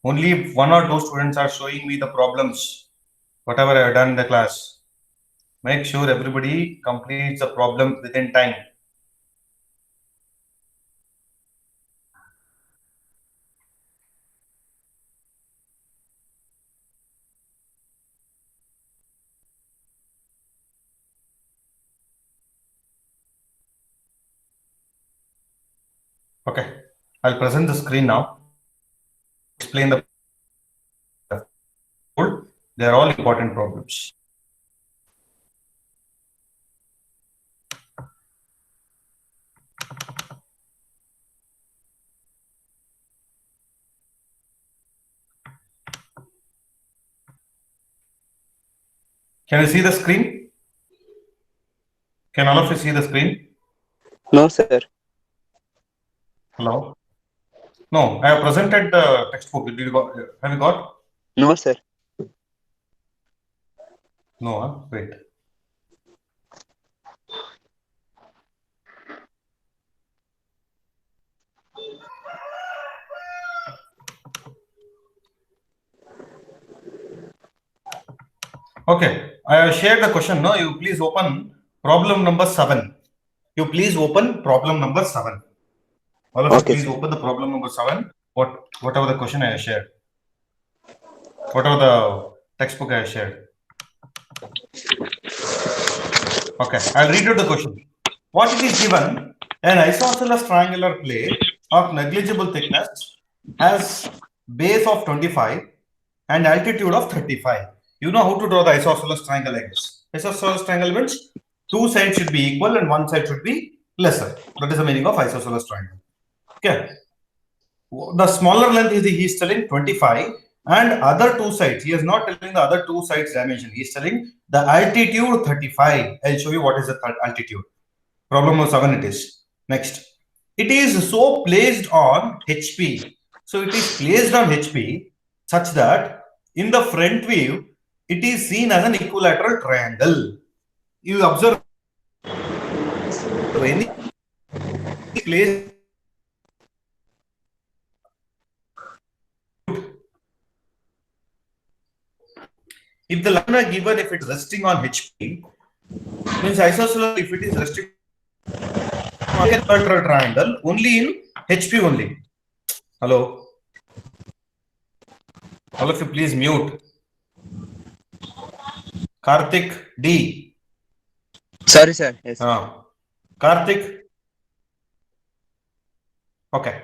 Only if one or two students are showing me the problems, whatever I have done in the class. Make sure everybody completes the problem within time. Okay, I'll present the screen now. Explain the. They are all important problems. Can you see the screen? Can all of you see the screen? No, sir. Hello? No, I have presented the textbook. Did you got, have you got? No, sir. No, wait. Okay, I have shared the question. No, you please open problem number 7. You please open problem number 7. All of you Okay, please sir. open the problem number 7. Whatever the question I have shared. Whatever the textbook I have shared. Okay, I'll read you the question. What it is given? An isosceles triangular plate of negligible thickness has base of 25 and altitude of 35. You know how to draw the isosceles triangle like this. Isosceles triangle means two sides should be equal and one side should be lesser. That is the meaning of isosceles triangle. Okay. The smaller length he is telling 25 and other two sides. He is not telling the other two sides dimension. He is telling the altitude 35. I'll show you what is the altitude. Problem number 7 it is. Next. It is so placed on HP. So it is placed on HP such that in the front view, it is seen as an equilateral triangle. You observe any place. If the line are given, if it's resting on HP, means isosceles, if it is resting on an equilateral triangle, only in HP only. Hello? All of you please mute. Karthik D. Sorry, sir. Yes. Karthik. Okay.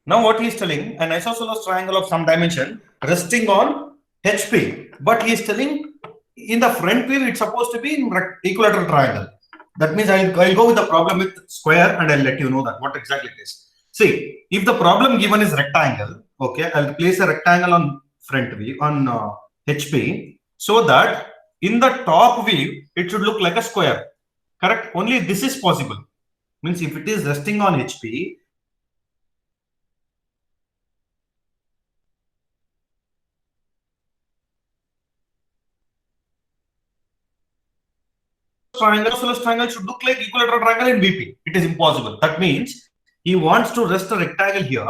Now what he is telling, an isosceles triangle of some dimension resting on HP, but he is telling in the front view it's supposed to be in equilateral triangle. That means I'll go with the problem with square and I'll let you know that what exactly it is. See, if the problem given is rectangle, okay, I'll place a rectangle on front view on HP so that in the top view it should look like a square. Correct? Only this is possible. Means if it is resting on HP, isosceles triangle should look like equilateral triangle in BP. It is impossible. That means he wants to rest a rectangle here.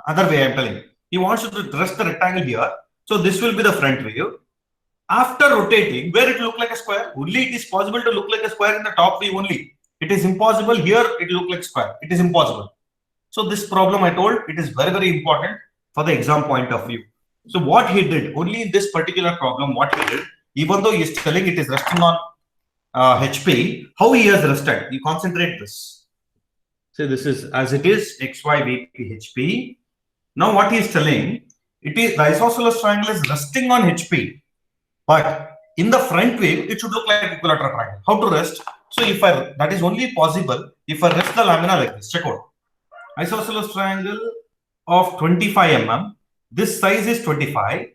Other way I am telling. He wants to rest the rectangle here. So this will be the front view. After rotating, where it will look like a square? Only it is possible to look like a square in the top view only. It is impossible here. It will look like square. It is impossible. So this problem I told, it is very, very important for the exam point of view. So what he did, only in this particular problem, what he did, even though he is telling it is resting on HP, how he has rested? You concentrate this. So this is as it is XY VP HP. Now what he is telling, it is the isosceles triangle is resting on HP, but in the front view it should look like equilateral triangle. How to rest? So if I that is only possible if I rest the lamina like this. Check out isosceles triangle of 25 mm. This size is 25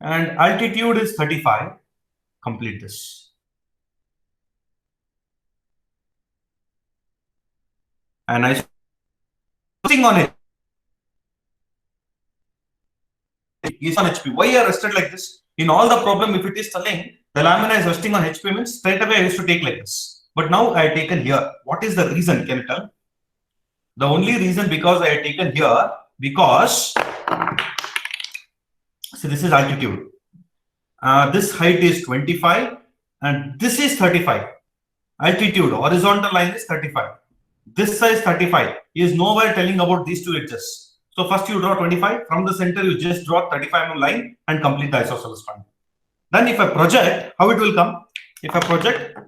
and altitude is 35. Complete this. And I resting on it is on HP. Why I rested like this? In all the problem, if it is telling the lamina is resting on HP means straight away I used to take like this. But now I have taken here. What is the reason? Can you tell? The only reason because I have taken here because So this is altitude. This height is 25 and this is 35. Altitude, horizontal line is 35. This size 35. He is nowhere telling about these two edges. So first you draw 25. From the center, you just draw 35 mm line and complete the isosceles triangle. Then if I project, how it will come? If I project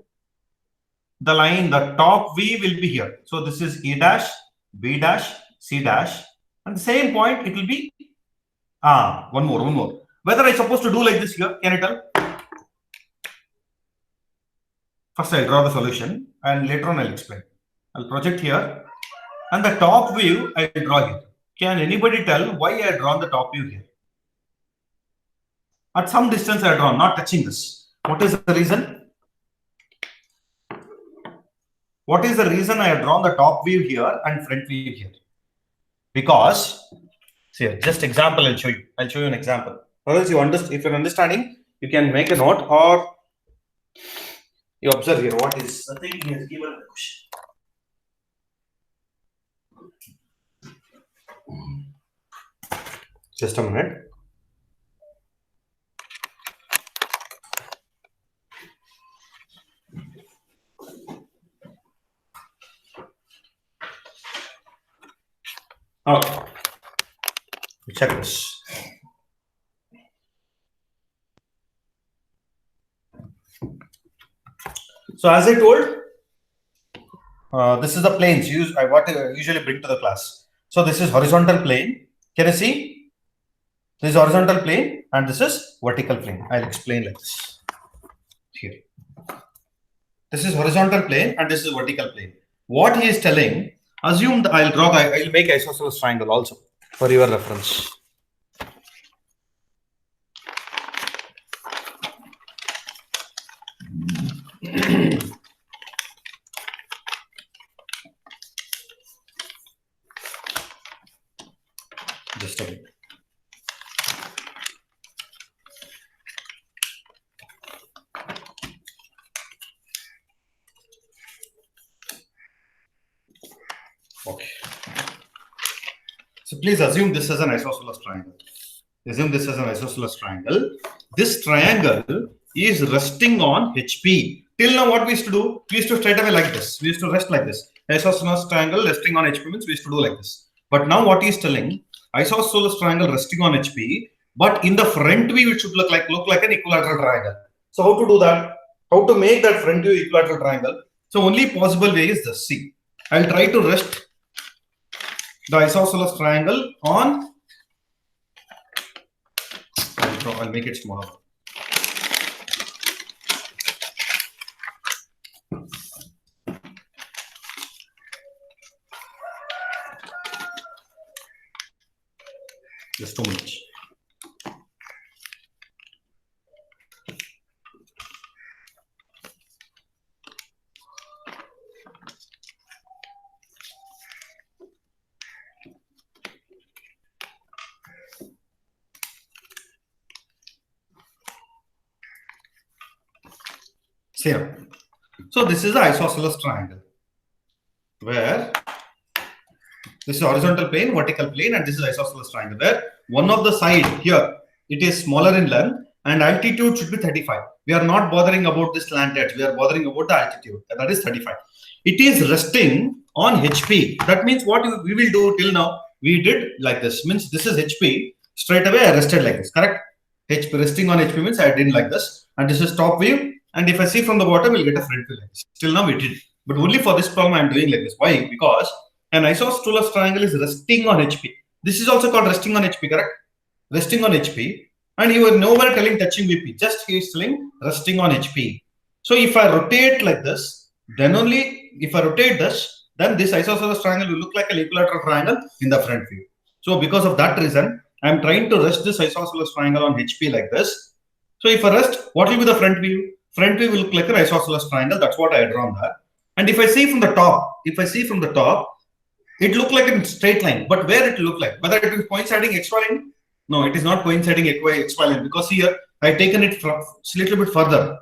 the line, the top V will be here. So this is E dash, B dash, C dash. And the same point, it will be, one more. Whether I supposed to do like this here, can I tell? First I'll draw the solution and later on I'll explain. I'll project here and the top view I'll draw here. Can anybody tell why I drawn the top view here? At some distance I drawn, not touching this. What is the reason? What is the reason I have drawn the top view here and front view here? Because, see, just example I'll show you. I'll show you an example. Or else you understand, if you're understanding, you can make a note or you observe here what is the thing he has given the question. Just a minute. Okay. Check this. So as I told, this is the planes what I usually bring to the class. So this is horizontal plane. Can you see? This is horizontal plane and this is vertical plane. I'll explain like this. Here. This is horizontal plane and this is vertical plane. What he is telling, assume that I'll make isosceles triangle also for your reference. Just a minute. Okay. So please assume this is an isosceles triangle. Assume this is an isosceles triangle. This triangle is resting on HP. Till now, what we used to do? We used to straight away like this. We used to rest like this. Isosceles triangle resting on HP means we used to do like this. But now what he is telling, isosceles triangle resting on HP, but in the front view it should look like an equilateral triangle. So how to do that? How to make that front view equilateral triangle? So only possible way is this. See, I'll try to rest the isosceles triangle on. I'll make it smaller. Just too much. Here. So this is the isosceles triangle where this is horizontal plane, vertical plane, and this is isosceles triangle where one of the side here it is smaller in length and altitude should be 35. We are not bothering about this slant edge. We are bothering about the altitude, and that is 35. It is resting on HP. That means what we will do till now, we did like this. Means this is HP. Straight away I rested like this. Correct? HP resting on HP means I did like this, and this is top view. And if I see from the bottom, we'll get a front view like this. Till now we did. But only for this problem, I'm doing like this. Why? Because an isosceles triangle is resting on HP. This is also called resting on HP, correct? Resting on HP. And you are nowhere telling touching VP. Just he is telling resting on HP. So if I rotate like this, then only if I rotate this, then this isosceles triangle will look like an equilateral triangle in the front view. So because of that reason, I'm trying to rest this isosceles triangle on HP like this. So if I rest, what will be the front view? Front view will look like an isosceles triangle. That's what I had drawn there. And if I see from the top, it look like a straight line. But where it look like? Whether it is coinciding XY line? No, it is not coinciding XY line because here I taken it from a little bit further.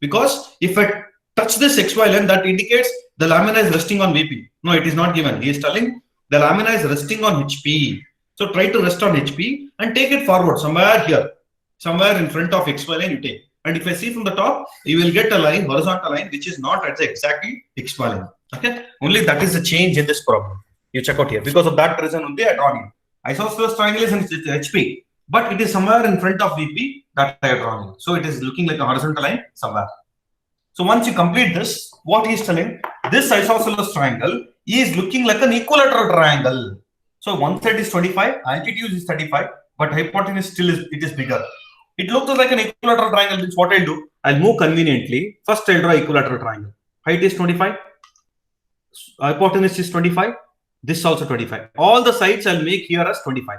Because if I touch this XY line, that indicates the lamina is resting on VP. No, it is not given. He is telling the lamina is resting on HP. So try to rest on HP and take it forward somewhere here, somewhere in front of XY line you take. And if I see from the top, you will get a line, horizontal line, which is not at the exactly XY line. Okay, only that is the change in this problem. You check out here. Because of that reason only I drawn here. Isosceles triangle is in HP, but it is somewhere in front of VP that I have drawn here. So it is looking like a horizontal line somewhere. So once you complete this, what he is telling, this isosceles triangle is looking like an equilateral triangle. So one side is 25, altitude is 35, but hypotenuse still is bigger. It looks like an equilateral triangle, which what I'll do, I'll move conveniently. First I'll draw equilateral triangle. Height is 25, hypotenuse is 25, this also 25. All the sides I'll make here as 25.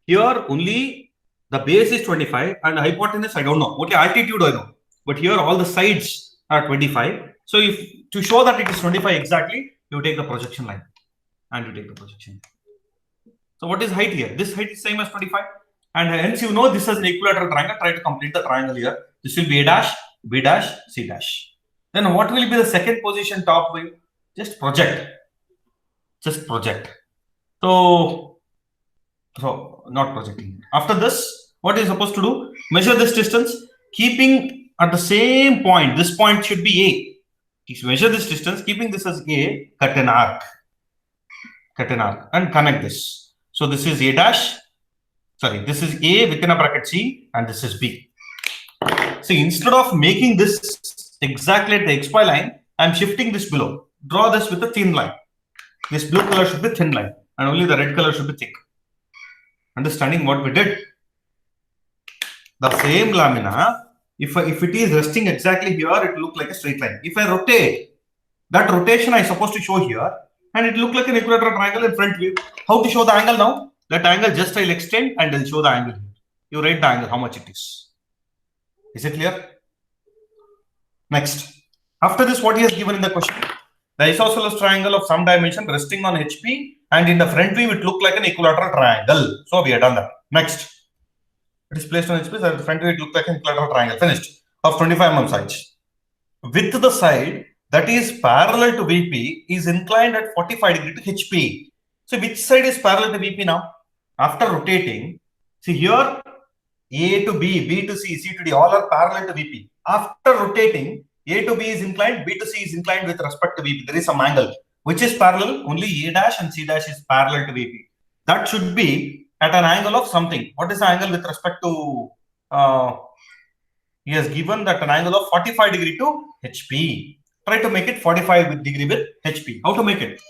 Here only the base is 25 and hypotenuse I don't know. Okay, altitude I know. But here all the sides are 25. So if to show that it is 25 exactly, you take the projection line and you take the projection. So what is height here? This height is same as 25. And hence you know this is an equilateral triangle. Try to complete the triangle here. This will be A dash, B dash, C dash. Then what will be the second position top view? Just project. Just project. So not projecting. After this, what is supposed to do? Measure this distance, keeping at the same point. This point should be A. If you measure this distance, keeping this as A, cut an arc, and connect this. So this is A dash. Sorry, this is A within a bracket C, and this is B. See, instead of making this exactly at the XY line, I'm shifting this below. Draw this with a thin line. This blue color should be thin line, and only the red color should be thick. Understanding what we did? The same lamina, if it is resting exactly here, it will look like a straight line. If I rotate, that rotation I supposed to show here, and it look like an equilateral triangle in front view. How to show the angle now? That angle just I'll extend and I'll show the angle here. You write the angle, how much it is. Is it clear? Next. After this, what he has given in the question? The isosceles triangle of some dimension resting on HP, and in the front view it looked like an equilateral triangle. So we have done that. Next. It is placed on HP, so the front view it looked like an equilateral triangle. Finished. Of 25 mm sides. With the side that is parallel to VP is inclined at 45 degree to HP. So which side is parallel to VP now? After rotating, see here A to B, B to C, C to D, all are parallel to VP. After rotating, A to B is inclined, B to C is inclined with respect to VP. There is some angle which is parallel, only A dash and C dash is parallel to VP. That should be at an angle of something. What is the angle with respect to, he has given that an angle of 45 degree to HP. Try to make it 45 degree with HP. How to make it?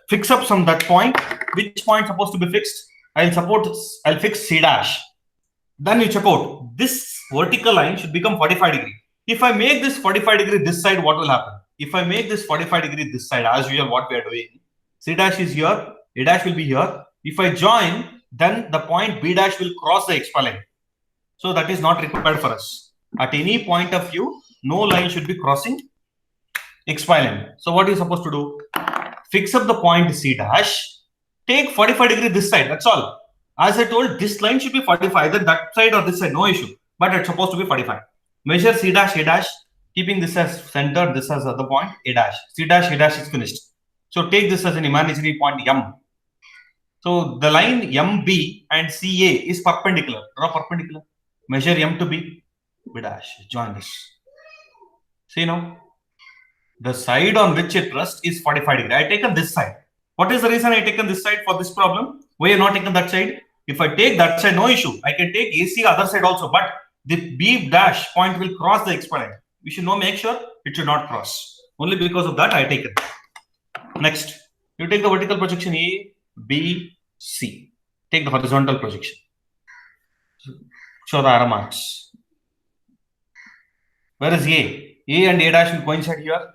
Fix up from that point. Which point supposed to be fixed? I'll fix C dash. Then you check out. This vertical line should become 45 degree. If I make this 45 degree this side, what will happen? If I make this 45 degree this side, as usual, what we are doing, C dash is here, A dash will be here. If I join, then the point B dash will cross the XY line. So that is not required for us. At any point of view, no line should be crossing XY line. So what are you supposed to do? Fix up the point C dash, take 45 degree this side, that's all. As I told, this line should be 45, either that side or this side, no issue. But it's supposed to be 45. Measure C dash, A dash, keeping this as center, this as other point, A dash. C dash, A dash is finished. So take this as an imaginary point M. So the line MB and CA is perpendicular. Draw perpendicular. Measure M to B, B dash. Join this. See now? The side on which it rests is 45 degree. I taken this side. What is the reason I taken this side for this problem? Why I not taken that side? If I take that side, no issue. I can take AC other side also, but the B dash point will cross the XY line. We should make sure it should not cross. Only because of that I take it. Next, you take the vertical projection A, B, C. Take the horizontal projection. Show the arrow marks. Where is A? A and A dash will coincide here.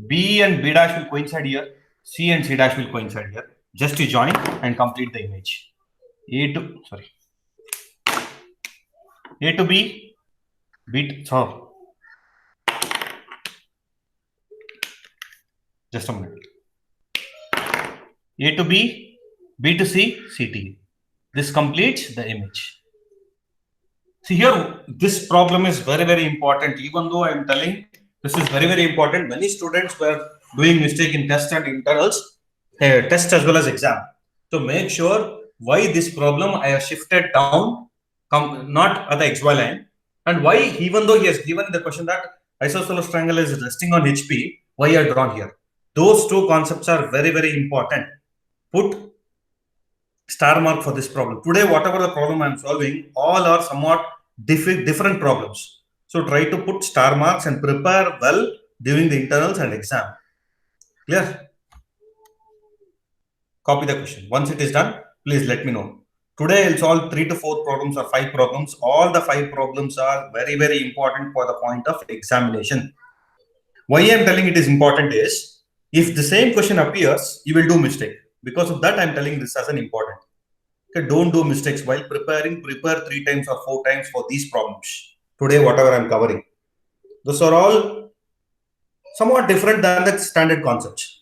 B and B dash will coincide here. C and C dash will coincide here. Just to join and complete the image. A to B, B to, so just a minute. A to B, B to C, C to E. This completes the image. See here, this problem is very, very important. Even though I am telling this is very, very important, many students were doing mistake in test and internals, test as well as exam. So make sure why this problem I have shifted down, not at the XY line, and why, even though he has given the question that isosceles triangle is resting on HP, why I drawn here. Those two concepts are very, very important. Put star mark for this problem. Today, whatever the problem I am solving, all are somewhat different problems. So try to put star marks and prepare well during the internals and exam. Clear? Copy the question. Once it is done, please let me know. Today, I'll solve 3 to 4 problems or 5 problems. All the 5 problems are very, very important for the point of examination. Why I'm telling it is important is, if the same question appears, you will do mistake. Because of that, I'm telling this as an important. Okay, don't do mistakes while preparing. Prepare 3 times or 4 times for these problems. Today, whatever I'm covering. Those are all somewhat different than the standard concepts.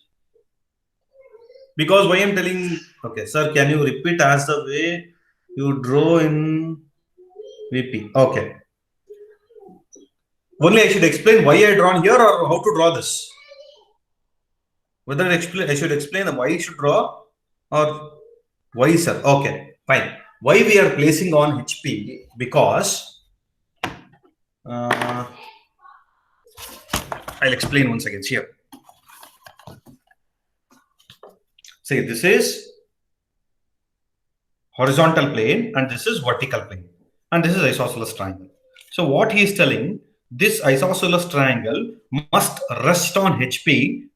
Because why I'm telling, okay, sir, can you repeat as the way you draw in VP? Okay. Only I should explain why I drawn here or how to draw this. Whether I should explain why I should draw or why, sir. Okay, fine. Why we are placing on HP? Because I'll explain once again here. See, this is horizontal plane and this is vertical plane and this is isosceles triangle. So what he is telling, this isosceles triangle must rest on HP,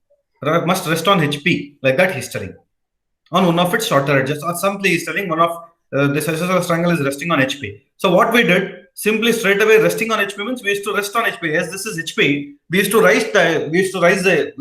like that he's telling. On one of its shorter edges, or simply he's telling one of this isosceles triangle is resting on HP. So what we did, simply straight away resting on HP means we used to rest on HP. As this is HP, we used to rest the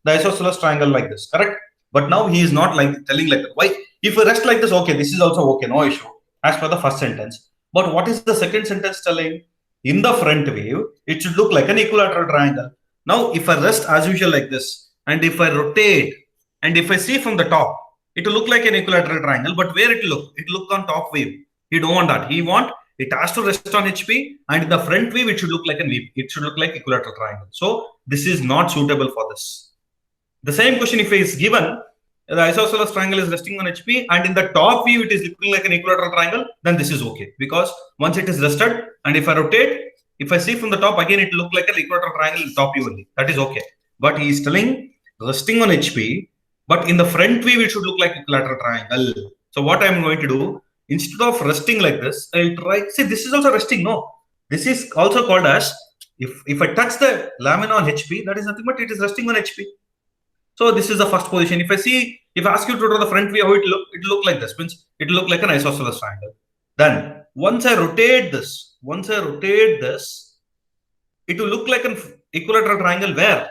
isosceles triangle like this, correct? But now he is not like telling like that. Why? If we rest like this, okay, this is also okay, no issue, as per the first sentence. But what is the second sentence telling? In the front view, it should look like an equilateral triangle. Now, if I rest as usual like this, and if I rotate, and if I see from the top, it will look like an equilateral triangle, but where it will look? It look on top view. He don't want that. He want it has to rest on HP, and in the front view, it should look like an VP. It should look like equilateral triangle. So this is not suitable for this. The same question, if it is given, the isosceles triangle is resting on HP, and in the top view, it is looking like an equilateral triangle, then this is okay. Because once it is rested, and if I rotate, if I see from the top, again, it will look like an equilateral triangle in the top view only. That is okay. But he is telling resting on HP, but in the front view, it should look like equilateral triangle. So what I am going to do, instead of resting like this, I'll try, see, this is also resting, no? This is also called as, if I touch the lamina on HP, that is nothing but it is resting on HP. So this is the first position. If I ask you to draw the front view, how it look like this, means it will look like an isosceles triangle. Then once I rotate this, it will look like an equilateral triangle where,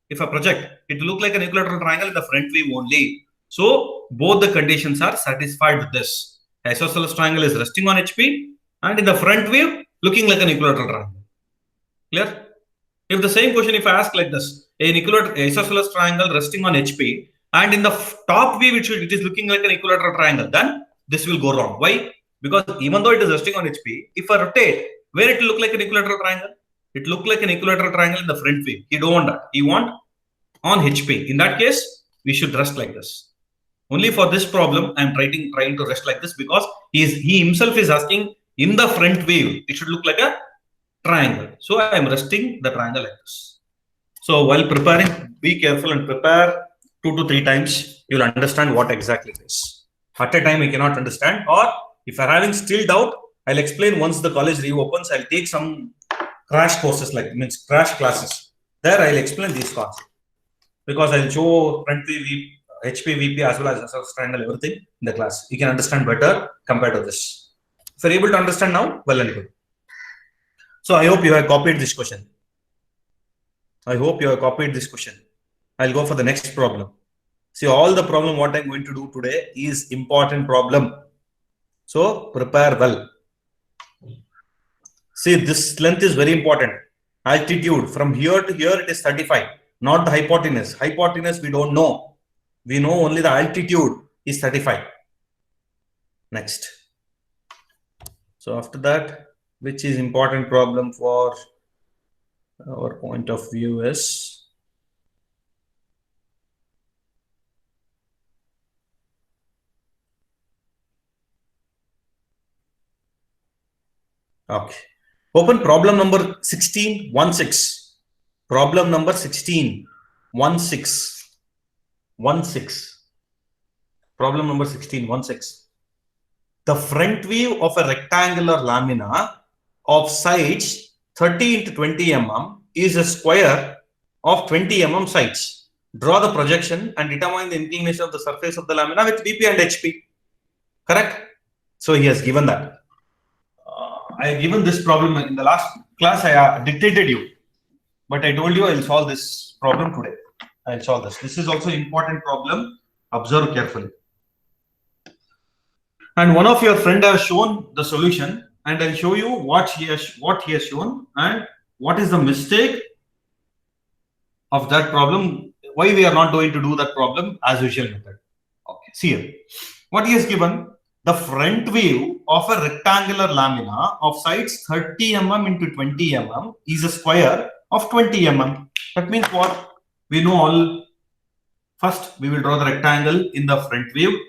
if I project, it will look like an equilateral triangle in the front view only. So both the conditions are satisfied with this. Isosceles triangle is resting on HP, and in the front view, looking like an equilateral triangle. Clear? If the same question, if I ask like this, an isosceles triangle resting on HP, and in the top view, it is looking like an equilateral triangle, then this will go wrong. Why? Because even though it is resting on HP, if I rotate, where it will look like an equilateral triangle? It look like an equilateral triangle in the front view. He don't want that. He want on HP. In that case, we should rest like this. Only for this problem, I am trying to rest like this, because he himself is asking in the front view, it should look like a triangle. So I am resting the triangle like this. So while preparing, be careful and prepare 2 to 3 times. You will understand what exactly it is. At a time, you cannot understand. Or if you are having still doubt, I'll explain once the college reopens. I'll take some crash courses, crash classes. There I'll explain these concepts. Because I'll show front view, HP, VP as well as isosceles triangle, everything in the class. You can understand better compared to this. If you're able to understand now, well and good. So I hope you have copied this question. I'll go for the next problem. See, all the problem what I'm going to do today is important problem. So prepare well. See, this length is very important. Altitude from here to here, it is 35, not the hypotenuse. Hypotenuse we don't know. We know only the altitude is 35. Next. So after that, which is important problem for our point of view is Okay. Open problem number 16, 16. Problem number 16, 16. Problem number 16, 16. The front view of a rectangular lamina of sides 30 into 20 mm is a square of 20 mm sides. Draw the projection and determine the inclination of the surface of the lamina with VP and HP. Correct? So he has given that. I have given this problem in the last class. I dictated you, but I told you I will solve this problem today. I will solve this. This is also important problem. Observe carefully. And one of your friend has shown the solution, and I'll show you what he has shown and what is the mistake of that problem. Why we are not going to do that problem as usual method. Okay, see here. What he has given, the front view of a rectangular lamina of sides 30 mm into 20 mm is a square of 20 mm. That means what? We know all. First, we will draw the rectangle in the front view.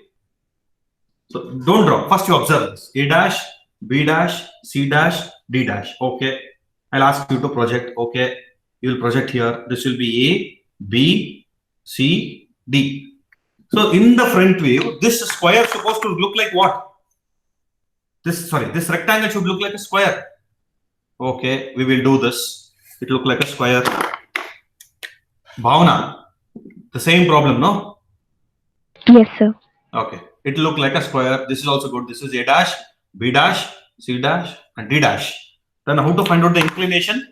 So don't draw. First, you observe this. A dash, B dash, C dash, D dash. Okay. I'll ask you to project. Okay. You will project here. This will be A, B, C, D. So in the front view, this square is supposed to look like what? This rectangle should look like a square. Okay, we will do this. It look like a square. Bhavana, the same problem, no? Yes, sir. Okay, it look like a square. This is also good. This is A dash, B dash, C dash, and D dash. Then how to find out the inclination?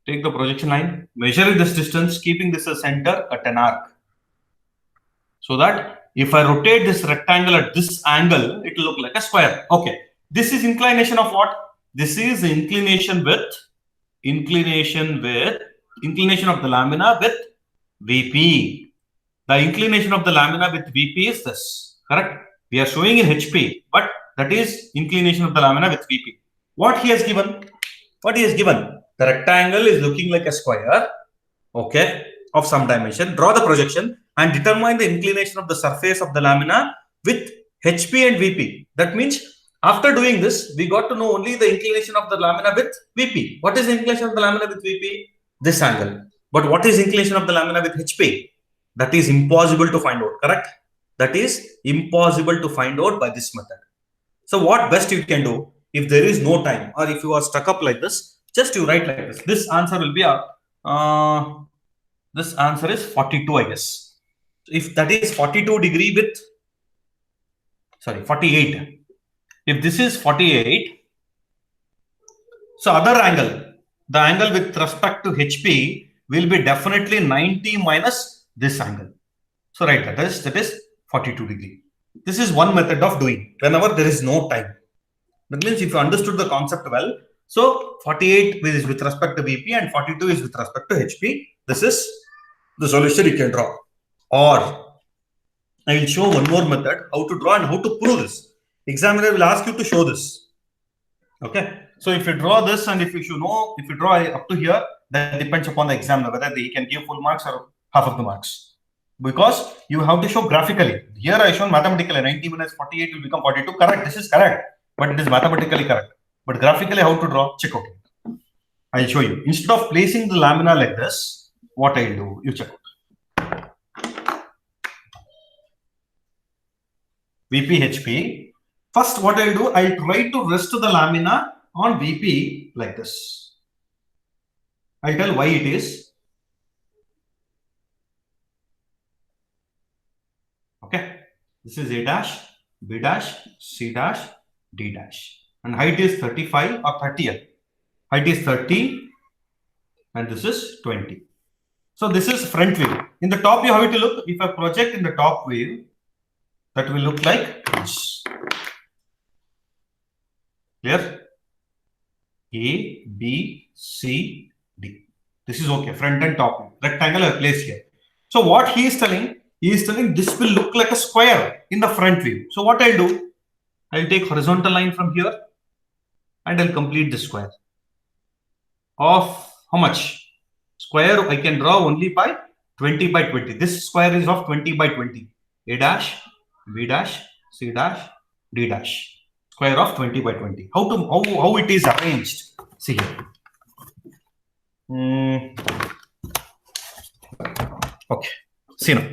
Take the projection line, measure this distance, keeping this as center at an arc. So that if I rotate this rectangle at this angle, it will look like a square. Okay. This is inclination of what? This is inclination of the lamina with VP. The inclination of the lamina with VP is this. Correct? We are showing in HP, but that is inclination of the lamina with VP. What he has given? The rectangle is looking like a square. Okay. Of some dimension. Draw the projection and determine the inclination of the surface of the lamina with HP and VP. That means after doing this, we got to know only the inclination of the lamina with VP. What is the inclination of the lamina with VP? This angle. But what is inclination of the lamina with HP? That is impossible to find out, correct? That is impossible to find out by this method. So what best you can do, if there is no time or if you are stuck up like this, just you write like this. This answer will be this answer is 42, I guess. If that is 42 degree with, 48. If this is 48, so other angle, the angle with respect to HP will be definitely 90 minus this angle. So right, that is 42 degree. This is one method of doing whenever there is no time. That means if you understood the concept well, so 48 is with respect to VP and 42 is with respect to HP. This is the solution you can draw. Or I will show one more method how to draw and how to prove this. Examiner will ask you to show this. Okay. So if you draw this and if you draw up to here, that depends upon the examiner whether he can give full marks or half of the marks. Because you have to show graphically. Here I shown mathematically 90 minus 48 will become 42. Correct. This is correct, but it is mathematically correct. But graphically, how to draw? Check out. I'll show you. Instead of placing the lamina like this, what I'll do? You check out. VP HP. First, what I'll do? I'll try to rest the lamina on VP like this. I'll tell why it is. Okay. This is A dash, B dash, C dash, D dash. And height is 35 or 30. Height is 30 and this is 20. So this is front view. In the top view, how it will look? If I project in the top view, that will look like this. Clear? A, B, C, D. This is okay. Front and top view. Rectangle I place here. So what he is telling this will look like a square in the front view. So what I'll do? I'll take horizontal line from here and I'll complete the square. Of how much? Square I can draw only by 20 by 20. This square is of 20 by 20. A dash, B dash, C dash, D dash. Square of 20 by 20. How it is arranged? See here. Okay. See now.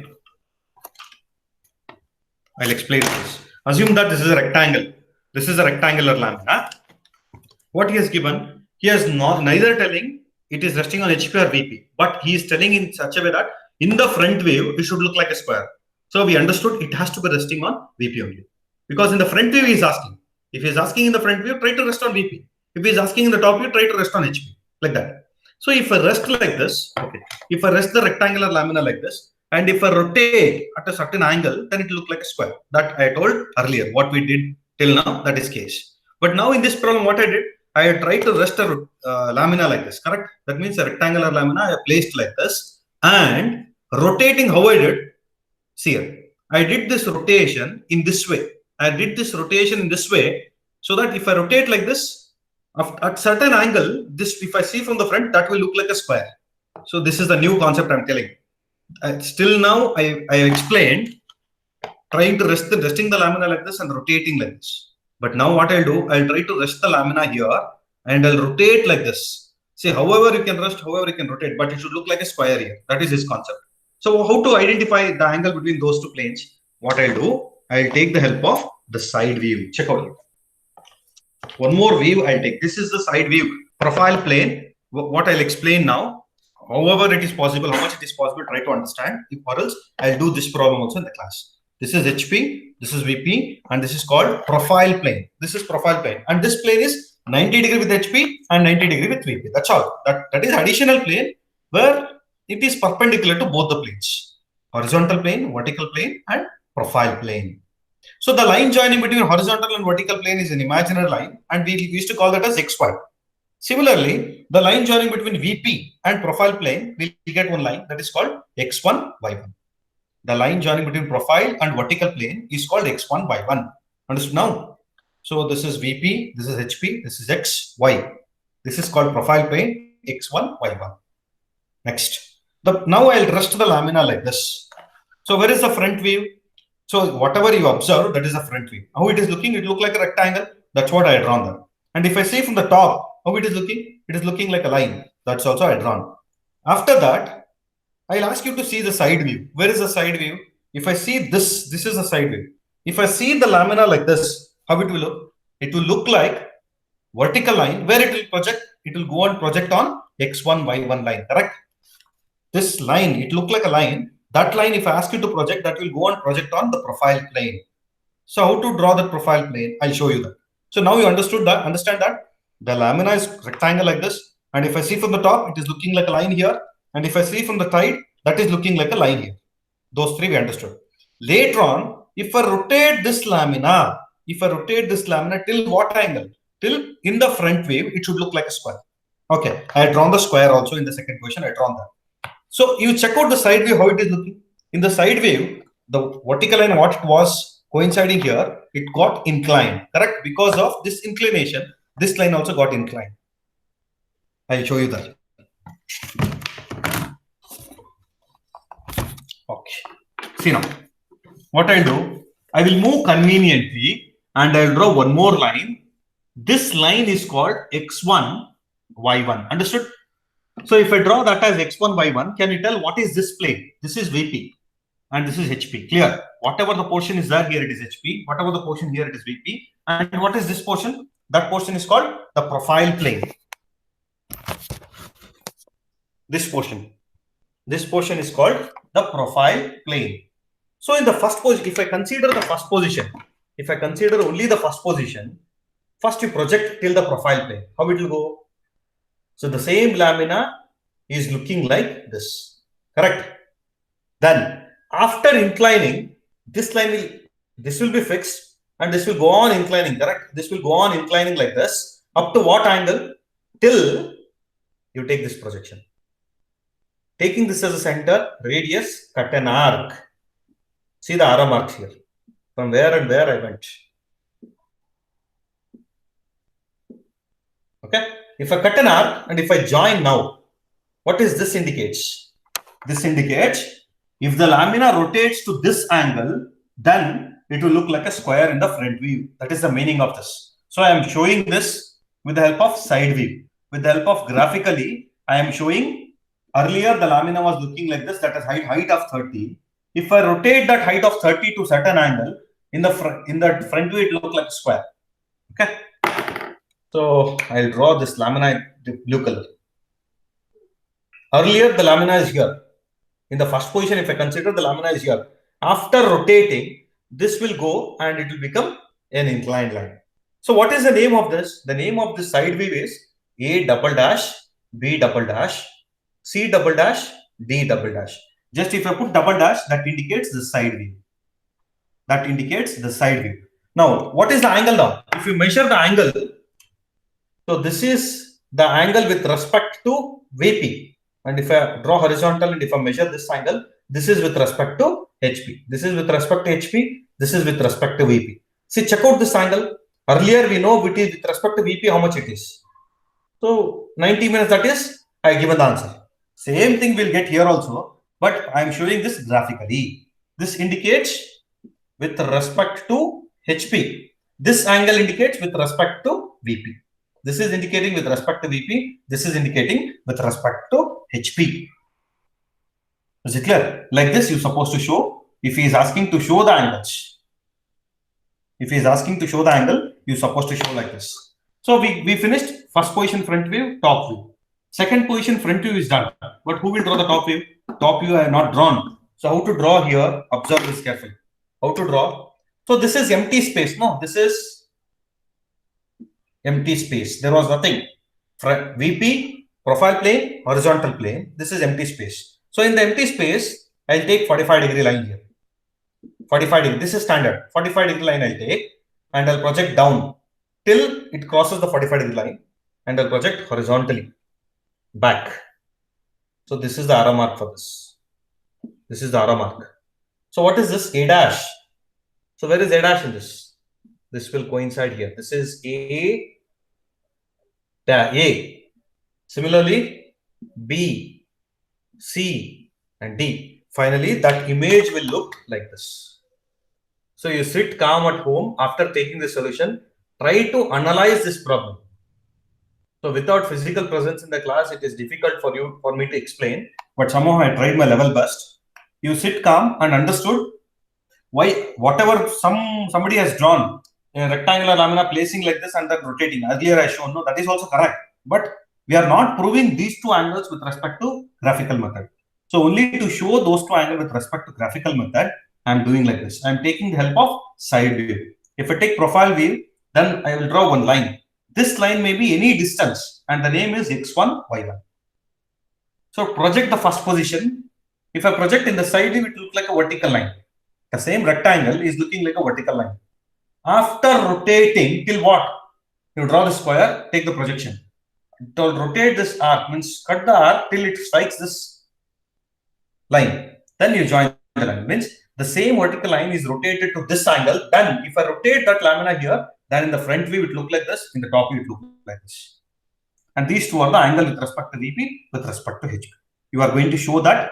I'll explain this. Assume that this is a rectangle. This is a rectangular lamina. What he has given, he has neither telling it is resting on HP or VP, but he is telling in such a way that in the front view, it should look like a square. So we understood it has to be resting on VP only. Because in the front view, he is asking. If he is asking in the front view, try to rest on VP. If he is asking in the top view, try to rest on HP. Like that. So if I rest like this, okay. If I rest the rectangular lamina like this, and if I rotate at a certain angle, then it will look like a square. That I told earlier. What we did till now, that is case. But now in this problem, what I did, I tried to rest a lamina like this, correct? That means a rectangular lamina I placed like this, and rotating how I did. See here, I did this rotation in this way. I did this rotation in this way, so that if I rotate like this, at certain angle, this if I see from the front, that will look like a square. So this is the new concept I'm telling. Still now, I explained trying to resting the lamina like this and rotating like this. But now what I'll do, I'll try to rest the lamina here and I'll rotate like this. See, however you can rest, however you can rotate, but it should look like a square here. That is his concept. So how to identify the angle between those two planes? What I'll do, I'll take the help of the side view. Check out here. One more view I'll take. This is the side view, profile plane. What I'll explain now, however it is possible, how much it is possible, try to understand. If or else, I'll do this problem also in the class. This is HP, this is VP, and this is called profile plane. This is profile plane. And this plane is 90 degree with HP and 90 degree with VP. That's all. That is additional plane where it is perpendicular to both the planes. Horizontal plane, vertical plane, and profile plane. So the line joining between horizontal and vertical plane is an imaginary line, and we used to call that as XY. Similarly, the line joining between VP and profile plane will get one line that is called X1, Y1. The line joining between profile and vertical plane is called X1, Y1. Understood now? So this is VP, this is HP, this is X, Y. This is called profile plane, X1, Y1. Next. Now I'll rest the lamina like this. So where is the front view? So whatever you observe, that is the front view. How it is looking? It looks like a rectangle. That's what I drawn there. And if I see from the top, how it is looking? It is looking like a line. That's also I drawn. After that, I'll ask you to see the side view. Where is the side view? If I see this, this is the side view. If I see the lamina like this, how it will look? It will look like vertical line where it will project. It will go and project on X1, Y1 line, correct? This line, it look like a line. That line, if I ask you to project, that will go and project on the profile plane. So how to draw the profile plane? I'll show you that. So now you understand that the lamina is rectangle like this. And if I see from the top, it is looking like a line here. And if I see from the side, that is looking like a line here. Those three we understood. Later on, if I rotate this lamina till what angle? Till in the front view, it should look like a square. Okay, I had drawn the square also in the second question. I drawn that. So you check out the side view, how it is looking. In the side view, the vertical line, what it was coinciding here, it got inclined, correct? Because of this inclination, this line also got inclined. I'll show you that. Okay. See now, what I'll do, I will move conveniently and I'll draw one more line. This line is called X1, Y1. Understood? So if I draw that as X1, Y1, can you tell what is this plane? This is VP and this is HP. Clear? Whatever the portion is there, here it is HP. Whatever the portion here, it is VP. And what is this portion? That portion is called the profile plane. This portion is called the profile plane. So in the first position, if I consider the first position, if I consider only the first position, first you project till the profile plane. How it will go? So the same lamina is looking like this, correct? Then after inclining, this will be fixed and this will go on inclining, correct? This will go on inclining like this. Up to what angle? Till you take this projection. Taking this as a center, radius, cut an arc. See the arrow marks here. From where and where I went. Okay. If I cut an arc and if I join now, what is this indicates? This indicates if the lamina rotates to this angle, then it will look like a square in the front view. That is the meaning of this. So I am showing this with the help of side view. With the help of graphically, I am showing earlier the lamina was looking like this, that is height of 30. If I rotate that height of 30 to certain angle, in the front view, it looks like a square. Okay. So I'll draw this lamina in blue color. Earlier, the lamina is here. In the first position, if I consider the lamina is here, after rotating, this will go and it will become an inclined line. So what is the name of this? The name of this side view is A double dash, B double dash, C double dash, D double dash. Just if I put double dash, that indicates the side view. That indicates the side view. Now, what is the angle now? If you measure the angle, so this is the angle with respect to VP. And if I draw horizontal and if I measure this angle, this is with respect to HP. This is with respect to HP. This is with respect to VP. See, check out this angle. Earlier, we know with respect to VP how much it is. So 90 minutes, that is, I given the answer. Same thing we'll get here also, but I'm showing this graphically. This indicates with respect to HP. This angle indicates with respect to VP. This is indicating with respect to VP. This is indicating with respect to HP. Is it clear? Like this, you're supposed to show. If he is asking to show the angles, if he is asking to show the angle, you're supposed to show like this. So we finished first position front view, top view. Second position front view is done. But who will draw the top view? Top view I have not drawn. So how to draw here? Observe this carefully. How to draw? So this is empty space. No, this is empty space. There was nothing. VP, profile plane, horizontal plane. This is empty space. So in the empty space, I'll take 45-degree line here. 45 degree. This is standard. 45-degree line I'll take and I'll project down till it crosses the 45-degree line and I'll project horizontally back. So this is the arrow mark for this. This is the arrow mark. So what is this? A dash. So where is A dash in this? This will coincide here. This is A. Similarly, B, C, and D. Finally, that image will look like this. So you sit calm at home after taking the solution. Try to analyze this problem. So without physical presence in the class, it is difficult for me to explain. But somehow I tried my level best. You sit calm and understood why whatever somebody has drawn a rectangular lamina placing like this and then rotating. Earlier I shown, no, that is also correct. But we are not proving these two angles with respect to graphical method. So only to show those two angles with respect to graphical method, I am doing like this. I am taking the help of side view. If I take profile view, then I will draw one line. This line may be any distance and the name is x1, y1. So project the first position. If I project in the side view, it will look like a vertical line. The same rectangle is looking like a vertical line. After rotating till what? You draw the square, take the projection. To rotate this arc means cut the arc till it strikes this line. Then you join the line. Means the same vertical line is rotated to this angle. Then if I rotate that lamina here, then in the front view it look like this, in the top view it look like this. And these two are the angle with respect to VP, with respect to HP. You are going to show that.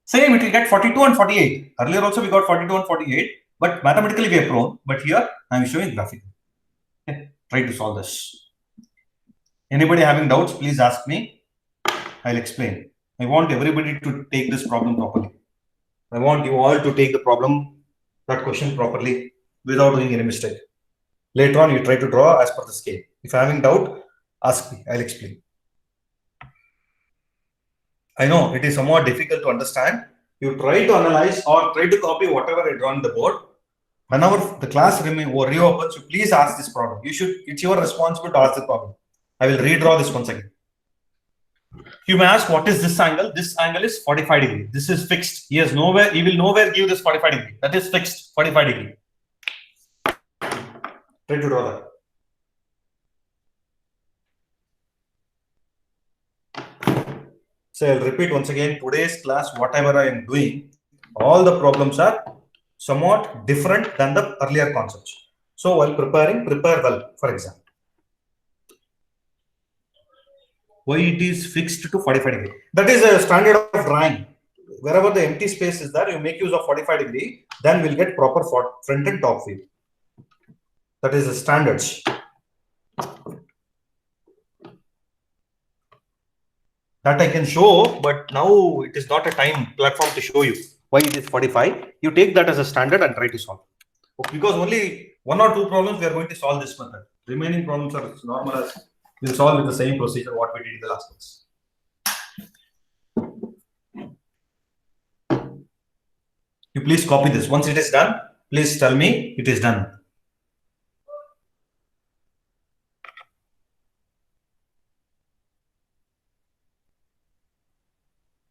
Same, it will get 42 and 48. Earlier also we got 42 and 48, but mathematically we are prone. But here I am showing graphically. Okay. Try to solve this. Anybody having doubts, please ask me. I'll explain. I want everybody to take this problem properly. I want you all to take the problem, that question properly, without doing any mistake. Later on, you try to draw as per the scale. If you're having doubt, ask me. I'll explain. I know it is somewhat difficult to understand. You try to analyze or try to copy whatever I draw on the board. Whenever the class reopens, you please ask this problem. It's your responsibility to ask the problem. I will redraw this once again. You may ask, what is this angle? This angle is 45 degree. This is fixed. He will nowhere give this 45 degree. That is fixed, 45 degree. Try to draw that. So I'll repeat once again, today's class, whatever I am doing, all the problems are somewhat different than the earlier concepts. So while preparing, prepare well for exam. Why it is fixed to 45 degree? That is a standard of drawing. wherever the empty space is there, you make use of 45 degree, then we'll get proper front and top view. That is the standards. That I can show, but now it is not a time platform to show you why it is 45. You take that as a standard and try to solve. Because only 1 or 2 problems we are going to solve this method. Remaining problems are normal as we'll solve with the same procedure what we did in the last class. You please copy this. Once it is done, please tell me it is done.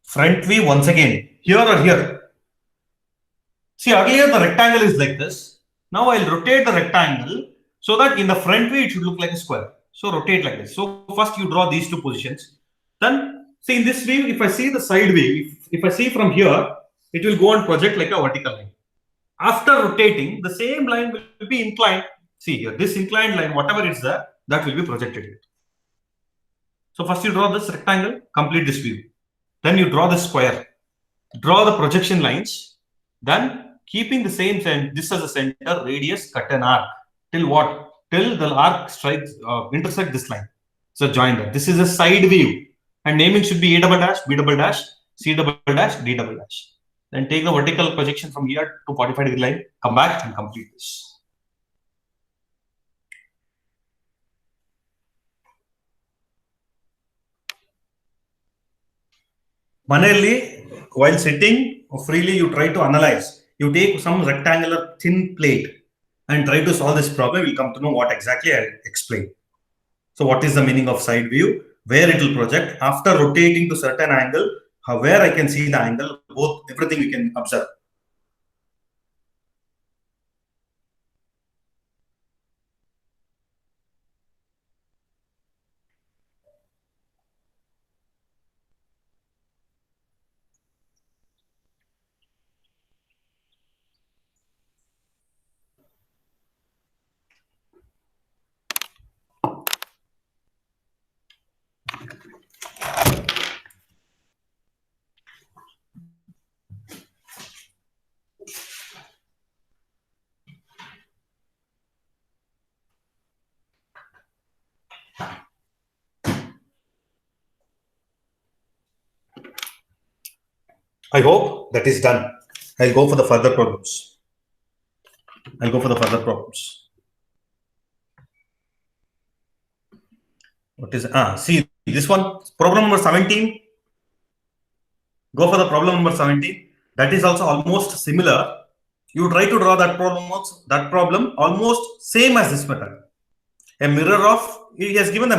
Front view once again, here or here. See, earlier the rectangle is like this. Now I'll rotate the rectangle so that in the front view it should look like a square. So rotate like this. So first you draw these 2 positions. Then see in this view, if I see the side view, if I see from here, it will go and project like a vertical line. After rotating, the same line will be inclined. See here, this inclined line, whatever is there, that will be projected here. So first you draw this rectangle, complete this view. Then you draw the square, draw the projection lines, then keeping the same this as a center, radius, cut an arc. Till what? Till the arc strikes, intersect this line. So join that. This is a side view. And naming should be A double dash, B double dash, C double dash, D double dash. Then take the vertical projection from here to 45 degree line, come back and complete this. Manelli, while sitting freely, you try to analyze. You take some rectangular thin plate and try to solve this problem. We'll come to know what exactly I explained. So what is the meaning of side view? Where it will project after rotating to certain angle, where I can see the angle, both everything we can observe. I hope that is done. I'll go for the further problems. What is, see this one, problem number 17. Go for the problem number 17. That is also almost similar. You try to draw that problem almost same as this method. A mirror of, he has given a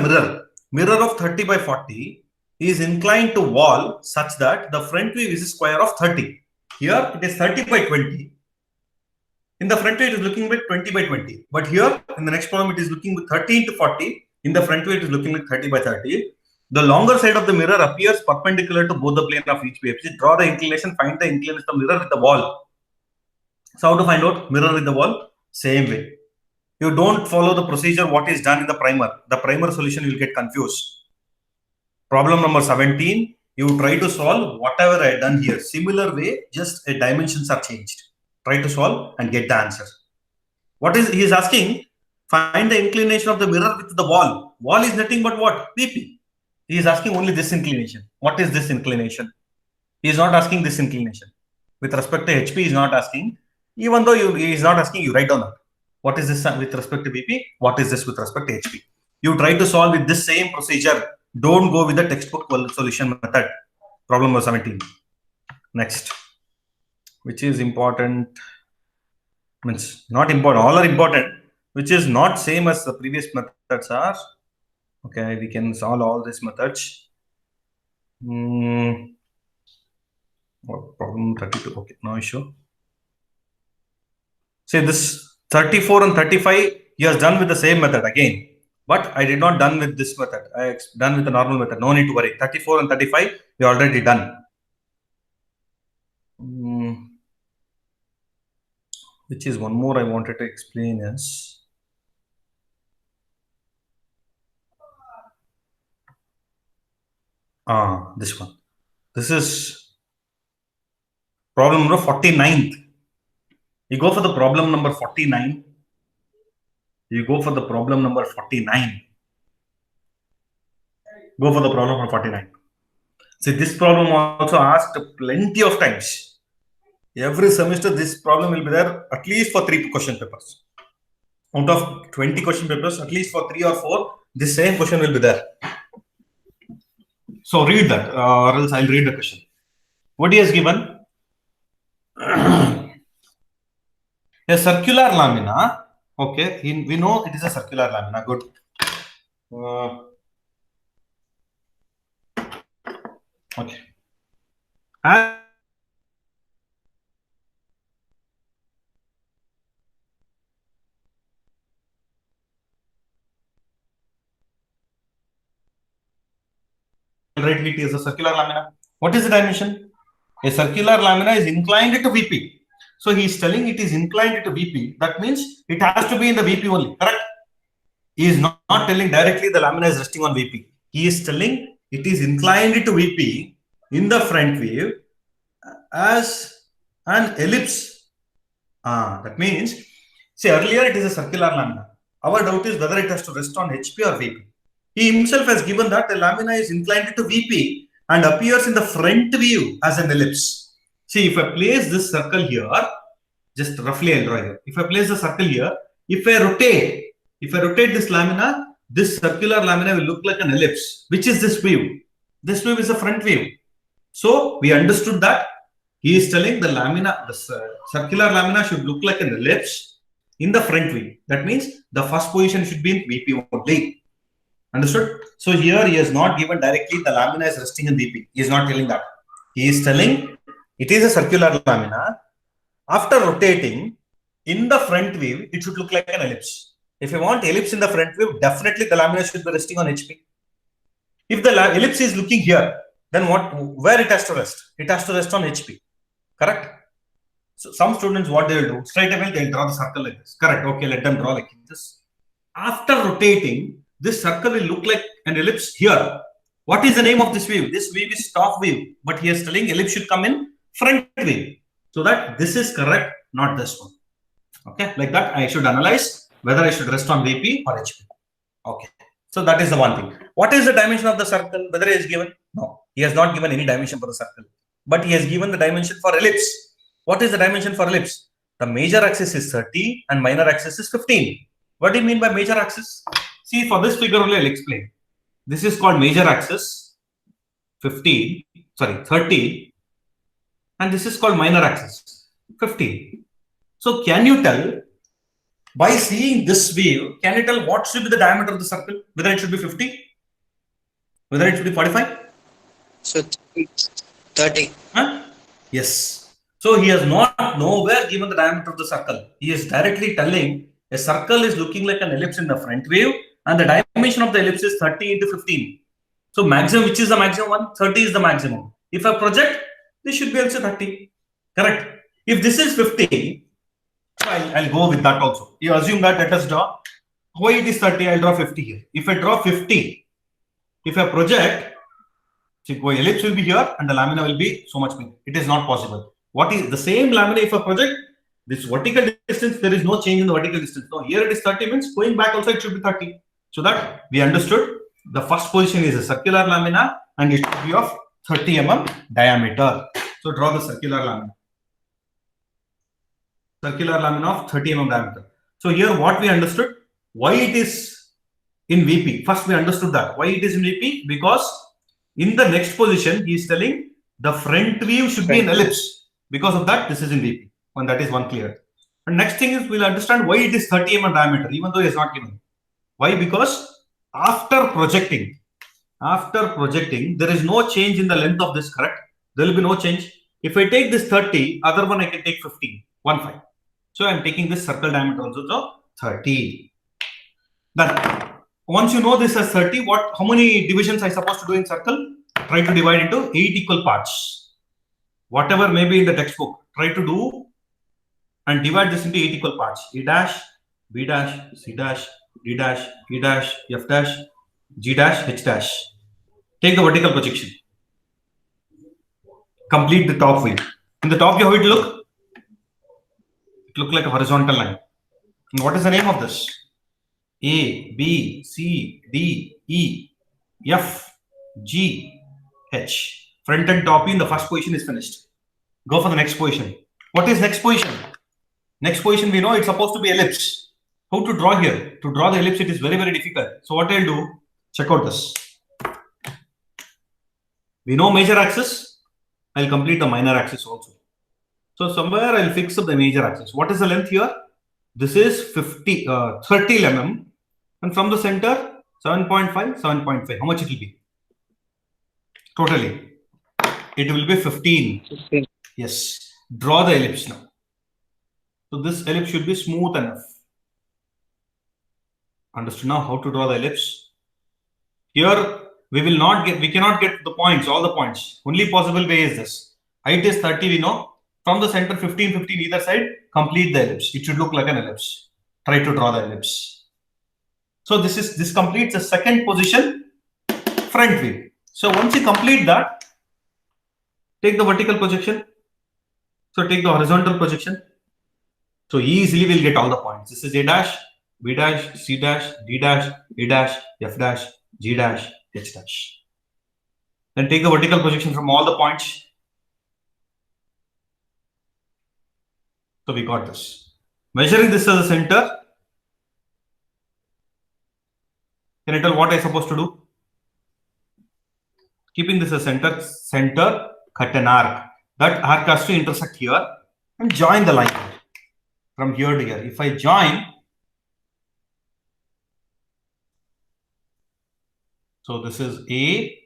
mirror of 30 by 40 is inclined to wall such that the front view is a square of 30. Here it is 30 by 20. In the front view it is looking like 20 by 20. But here in the next problem it is looking with 30 into 40. In the front view it is looking like 30 by 30. The longer side of the mirror appears perpendicular to both the plane of each view. Draw the inclination, find the inclination of the mirror with the wall. So how to find out mirror with the wall? Same way. You don't follow the procedure what is done in the primer. The primer solution you will get confused. Problem number 17, you try to solve whatever I had done here. Similar way, just the dimensions are changed. Try to solve and get the answer. What is he is asking? Find the inclination of the mirror with the wall. Wall is nothing but what? VP. He is asking only this inclination. What is this inclination? He is not asking this inclination. With respect to HP, he is not asking. Even though he is not asking, you write down that. What is this with respect to BP? What is this with respect to HP? You try to solve with this same procedure. Don't go with the textbook solution method. Problem number 17. Next, which is important, means not important, all are important, which is not same as the previous methods are. Okay, we can solve all these methods. What problem 32? Okay, no issue. Say this 34 and 35, he has done with the same method again. But I did not done with this method. I done with the normal method. No need to worry. 34 and 35, we already done. Which is one more I wanted to explain is this one. This is Problem number 49th. You go for the problem number 49. You go for the problem number 49. Go for the problem number 49. See, this problem also asked plenty of times. Every semester, this problem will be there at least for 3 question papers. Out of 20 question papers, at least for 3 or 4, this same question will be there. So read that, or else I'll read the question. What he has given? A circular lamina. Okay, we know it is a circular lamina. Good. Okay. Right, it is a circular lamina. What is the dimension? A circular lamina is inclined to VP. So he is telling it is inclined to VP. That means it has to be in the VP only. Correct? He is not telling directly the lamina is resting on VP. He is telling it is inclined to VP in the front view as an ellipse. That means, see, earlier it is a circular lamina. Our doubt is whether it has to rest on HP or VP. He himself has given that the lamina is inclined to VP and appears in the front view as an ellipse. See, if I place this circle here, just roughly I'll draw here. If I place the circle here, if I rotate this lamina, this circular lamina will look like an ellipse. Which is this view? This view is the front view. So we understood that he is telling the lamina, the circular lamina should look like an ellipse in the front view. That means the first position should be in VP only. Understood? So here he has not given directly the lamina is resting in VP. He is not telling that. He is telling it is a circular lamina. After rotating in the front view, it should look like an ellipse. If you want ellipse in the front view, definitely the lamina should be resting on HP. If the ellipse is looking here, then where it has to rest? It has to rest on HP. Correct? So some students, what they will do, straight away they'll draw the circle like this. Correct? Okay, let them draw like this. After rotating, this circle will look like an ellipse here. What is the name of this view? This view is top view, but he is telling ellipse should come in front view. So that this is correct, not this one. Okay, like that I should analyze whether I should rest on VP or HP. Okay, so that is the one thing. What is the dimension of the circle? Whether he is given? No, he has not given any dimension for the circle, but he has given the dimension for ellipse. What is the dimension for ellipse? The major axis is 30 and minor axis is 15. What do you mean by major axis? See, for this figure only I'll explain. This is called major axis, 30, and this is called minor axis, 15. So can you tell, by seeing this view, can you tell what should be the diameter of the circle? Whether it should be 50? Whether it should be 45? So 30. Huh? Yes. So he has not nowhere given the diameter of the circle. He is directly telling a circle is looking like an ellipse in the front view, and the dimension of the ellipse is 30 into 15. So maximum, which is the maximum one? 30 is the maximum. If I project, this should be also 30. Correct. If this is 50, so I'll go with that also. You assume that, let us draw. Why it is 30? I'll draw 50 here. If I draw 50, if I project, see, ellipse will be here and the lamina will be so much big. It is not possible. What is the same lamina if I project? This vertical distance, there is no change in the vertical distance. No, here it is 30 means going back also it should be 30. So that we understood the first position is a circular lamina and it should be of 30 mm diameter. So draw the circular lamina. Circular lamina of 30 mm diameter. So here what we understood, why it is in VP. First we understood that. Why it is in VP? Because in the next position he is telling the front view should be an ellipse. Because of that this is in VP. And that is one clear. And next thing is we'll understand why it is 30 mm diameter even though he has not given. Why? Because after projecting, there is no change in the length of this, correct? There will be no change. If I take this 30, other one I can take 15, 1.5. So I am taking this circle diameter also, so 30. Then, once you know this as 30, how many divisions I supposed to do in circle? Try to divide into 8 equal parts. Whatever may be in the textbook, try to do and divide this into 8 equal parts. A dash, B dash, C dash, D dash, E dash, F dash, G dash, H dash. Take the vertical projection. Complete the top view. In the top view, how it look? It look like a horizontal line. And what is the name of this? A, B, C, D, E, F, G, H. Front and top view in the first position is finished. Go for the next position. What is next position? Next position, we know it's supposed to be ellipse. How to draw here? To draw the ellipse, it is very, very difficult. So what I'll do, check out this. We know major axis. I'll complete the minor axis also. So somewhere I'll fix up the major axis. What is the length here? This is 30 mm. And from the center, 7.5, 7.5. How much it will be? Totally. It will be 15. 15. Yes. Draw the ellipse now. So this ellipse should be smooth enough. Understood now how to draw the ellipse? Here we cannot get the points, all the points. Only possible way is this. Height is 30, we know. From the center, 15, 15 either side, complete the ellipse. It should look like an ellipse. Try to draw the ellipse. So this completes the second position, front view. So once you complete that, take the vertical projection. So take the horizontal projection. So easily we'll get all the points. This is A dash, B dash, C dash, D dash, E dash, F dash, G dash, H dash. Then take the vertical projection from all the points. So we got this. Measuring this as a center. Can you tell what I'm supposed to do? Keeping this as center, cut an arc. That arc has to intersect here and join the line from here to here. If I join, so this is A,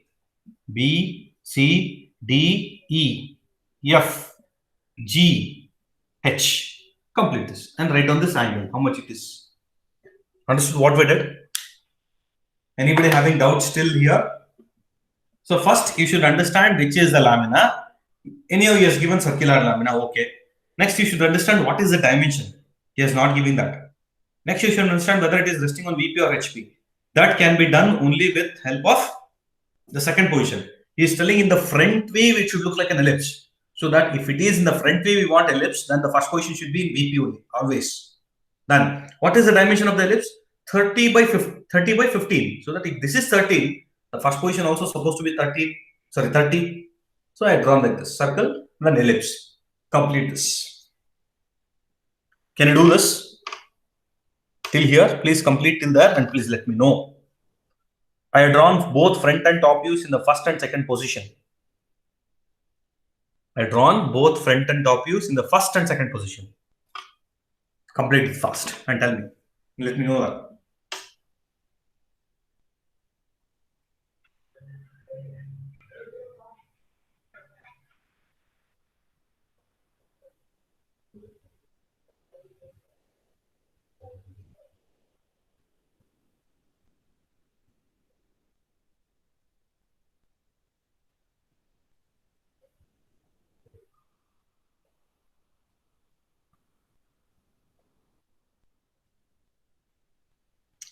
B, C, D, E, F, G, H. Complete this and write down this angle, how much it is. Understood what we did? Anybody having doubts still here? So first you should understand which is the lamina. Anyhow, he has given circular lamina, okay. Next you should understand what is the dimension. He has not given that. Next you should understand whether it is resting on VP or HP. That can be done only with help of the second position. He is telling in the front view it should look like an ellipse. So that if it is in the front view we want ellipse, then the first position should be in VP only, always. Then what is the dimension of the ellipse? 30 by 15. So that if this is 13, the first position also supposed to be 30. So I drawn like this circle, then ellipse. Complete this. Can you do this till here? Please complete till there and please let me know. I have drawn both front and top views in the first and second position. I have drawn both front and top views in the first and second position. Complete it fast and tell me. Let me know that.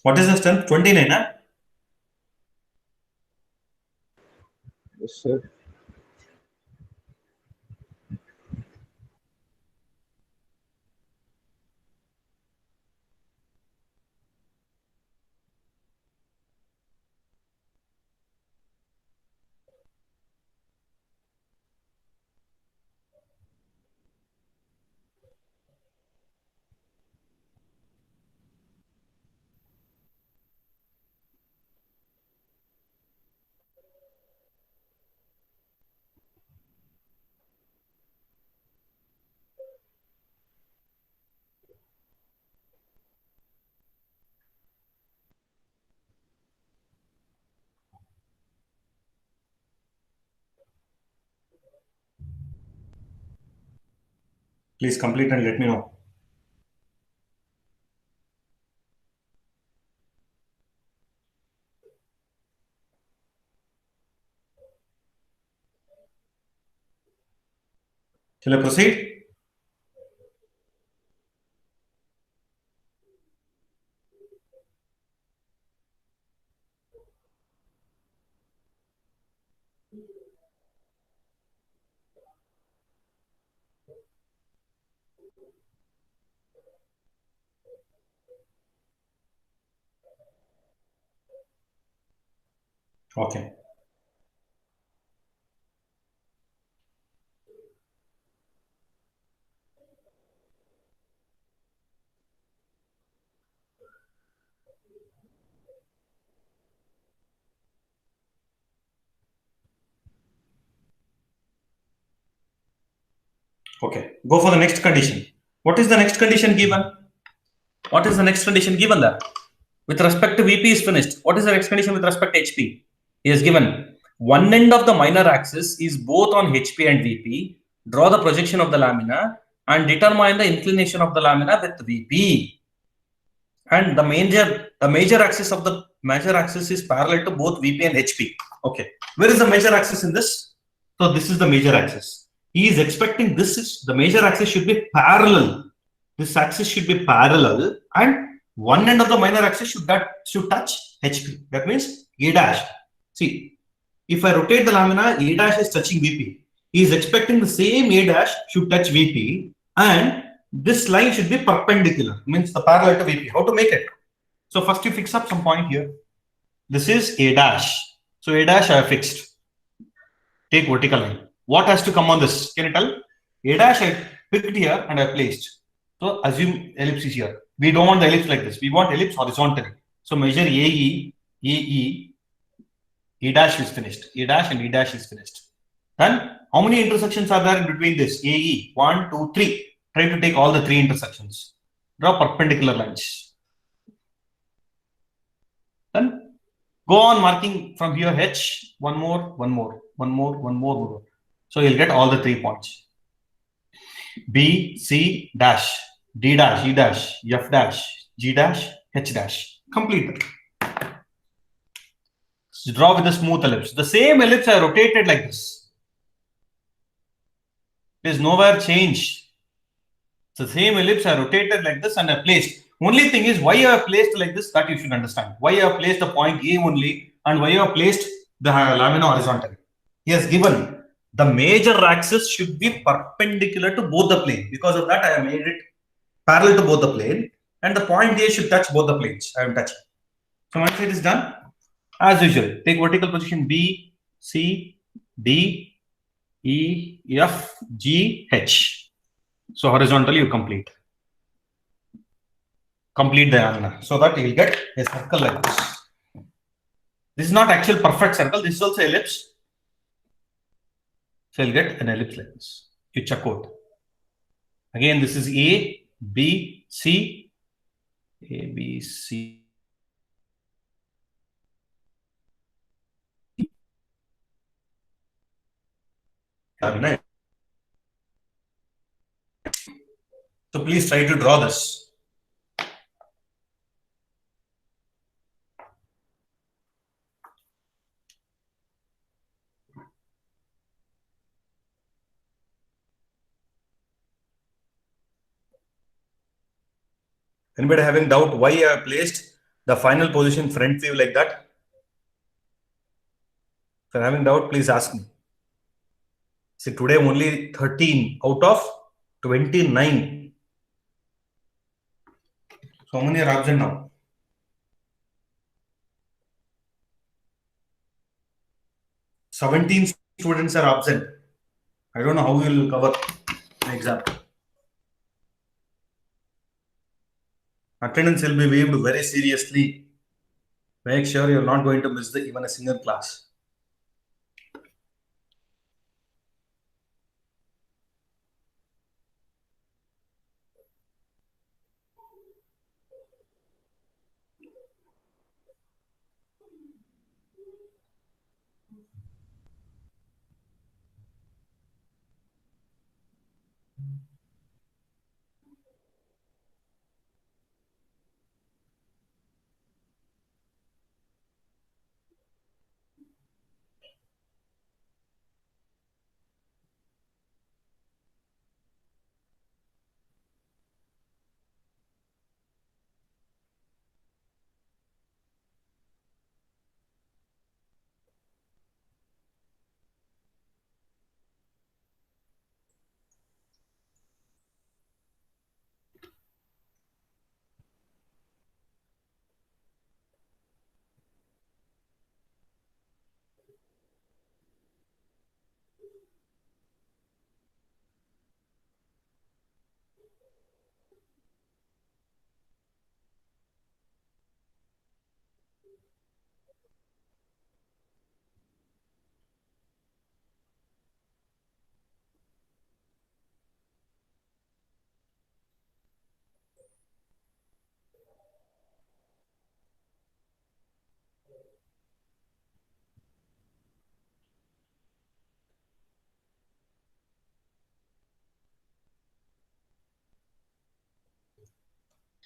What is the strength? 29, huh? Yes, sir. Please complete and let me know. Shall I proceed? Okay. Okay. Go for the next condition. What is the next condition given? What is the next condition given there? With respect to VP is finished. What is the next condition with respect to HP? He has given one end of the minor axis is both on HP and VP. Draw the projection of the lamina and determine the inclination of the lamina with VP. And the major axis of the major axis is parallel to both VP and HP. Okay. Where is the major axis in this? So this is the major axis. He is expecting the major axis should be parallel. This axis should be parallel and one end of the minor axis should touch HP. That means A dash. See, if I rotate the lamina, A dash is touching VP. He is expecting the same A dash should touch VP and this line should be perpendicular, means the parallel to VP. How to make it? So first you fix up some point here. This is A dash. So A dash I have fixed. Take vertical line. What has to come on this? Can you tell? A dash I picked here and I placed. So assume ellipse is here. We don't want the ellipse like this. We want ellipse horizontally. So measure AE, AE, A dash is finished. A dash and E dash is finished. Then how many intersections are there in between this? AE, 1, 2, 3. Try to take all the 3 intersections. Draw perpendicular lines. Then go on marking from here H, one more. So you'll get all the 3 points. B, C dash, D dash, E dash, F dash, G dash, H dash. Complete that. So draw with a smooth ellipse. The same ellipse I rotated like this. It is nowhere changed. It's the same ellipse I rotated like this and I placed. Only thing is why I have placed like this, that you should understand. Why I have placed the point A only and why I have placed the lamina horizontally. He has given the major axis should be perpendicular to both the plane. Because of that, I have made it parallel to both the plane and the point A should touch both the planes. I am touching. So once it is done, as usual, take vertical position B, C, D, E, F, G, H. So horizontally you complete the lamina so that you will get a circle like this. This is not actual perfect circle. This is also ellipse. So you'll get an ellipse like this. You check out. Again, this is A, B, C, A, B, C. So please try to draw this. Anybody having doubt why I have placed the final position front view like that? If you're having doubt, please ask me. See, today only 13 out of 29. So how many are absent now? 17 students are absent. I don't know how we will cover the exam. Attendance will be waived very seriously. Make sure you're not going to miss even a single class.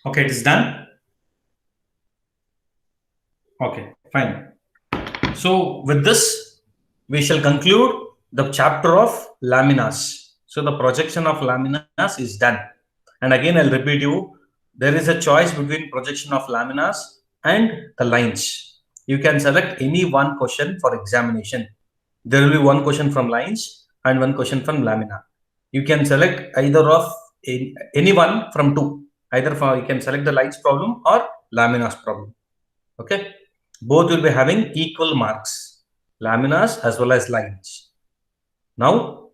Okay, it is done. Okay, fine. So with this, we shall conclude the chapter of laminas. So the projection of laminas is done. And again, I'll repeat you, there is a choice between projection of laminas and the lines. You can select any one question for examination. There will be one question from lines and one question from lamina. You can select either of any one from two. Either you can select the lines problem or laminas problem. Okay. Both will be having equal marks, laminas as well as lines. Now,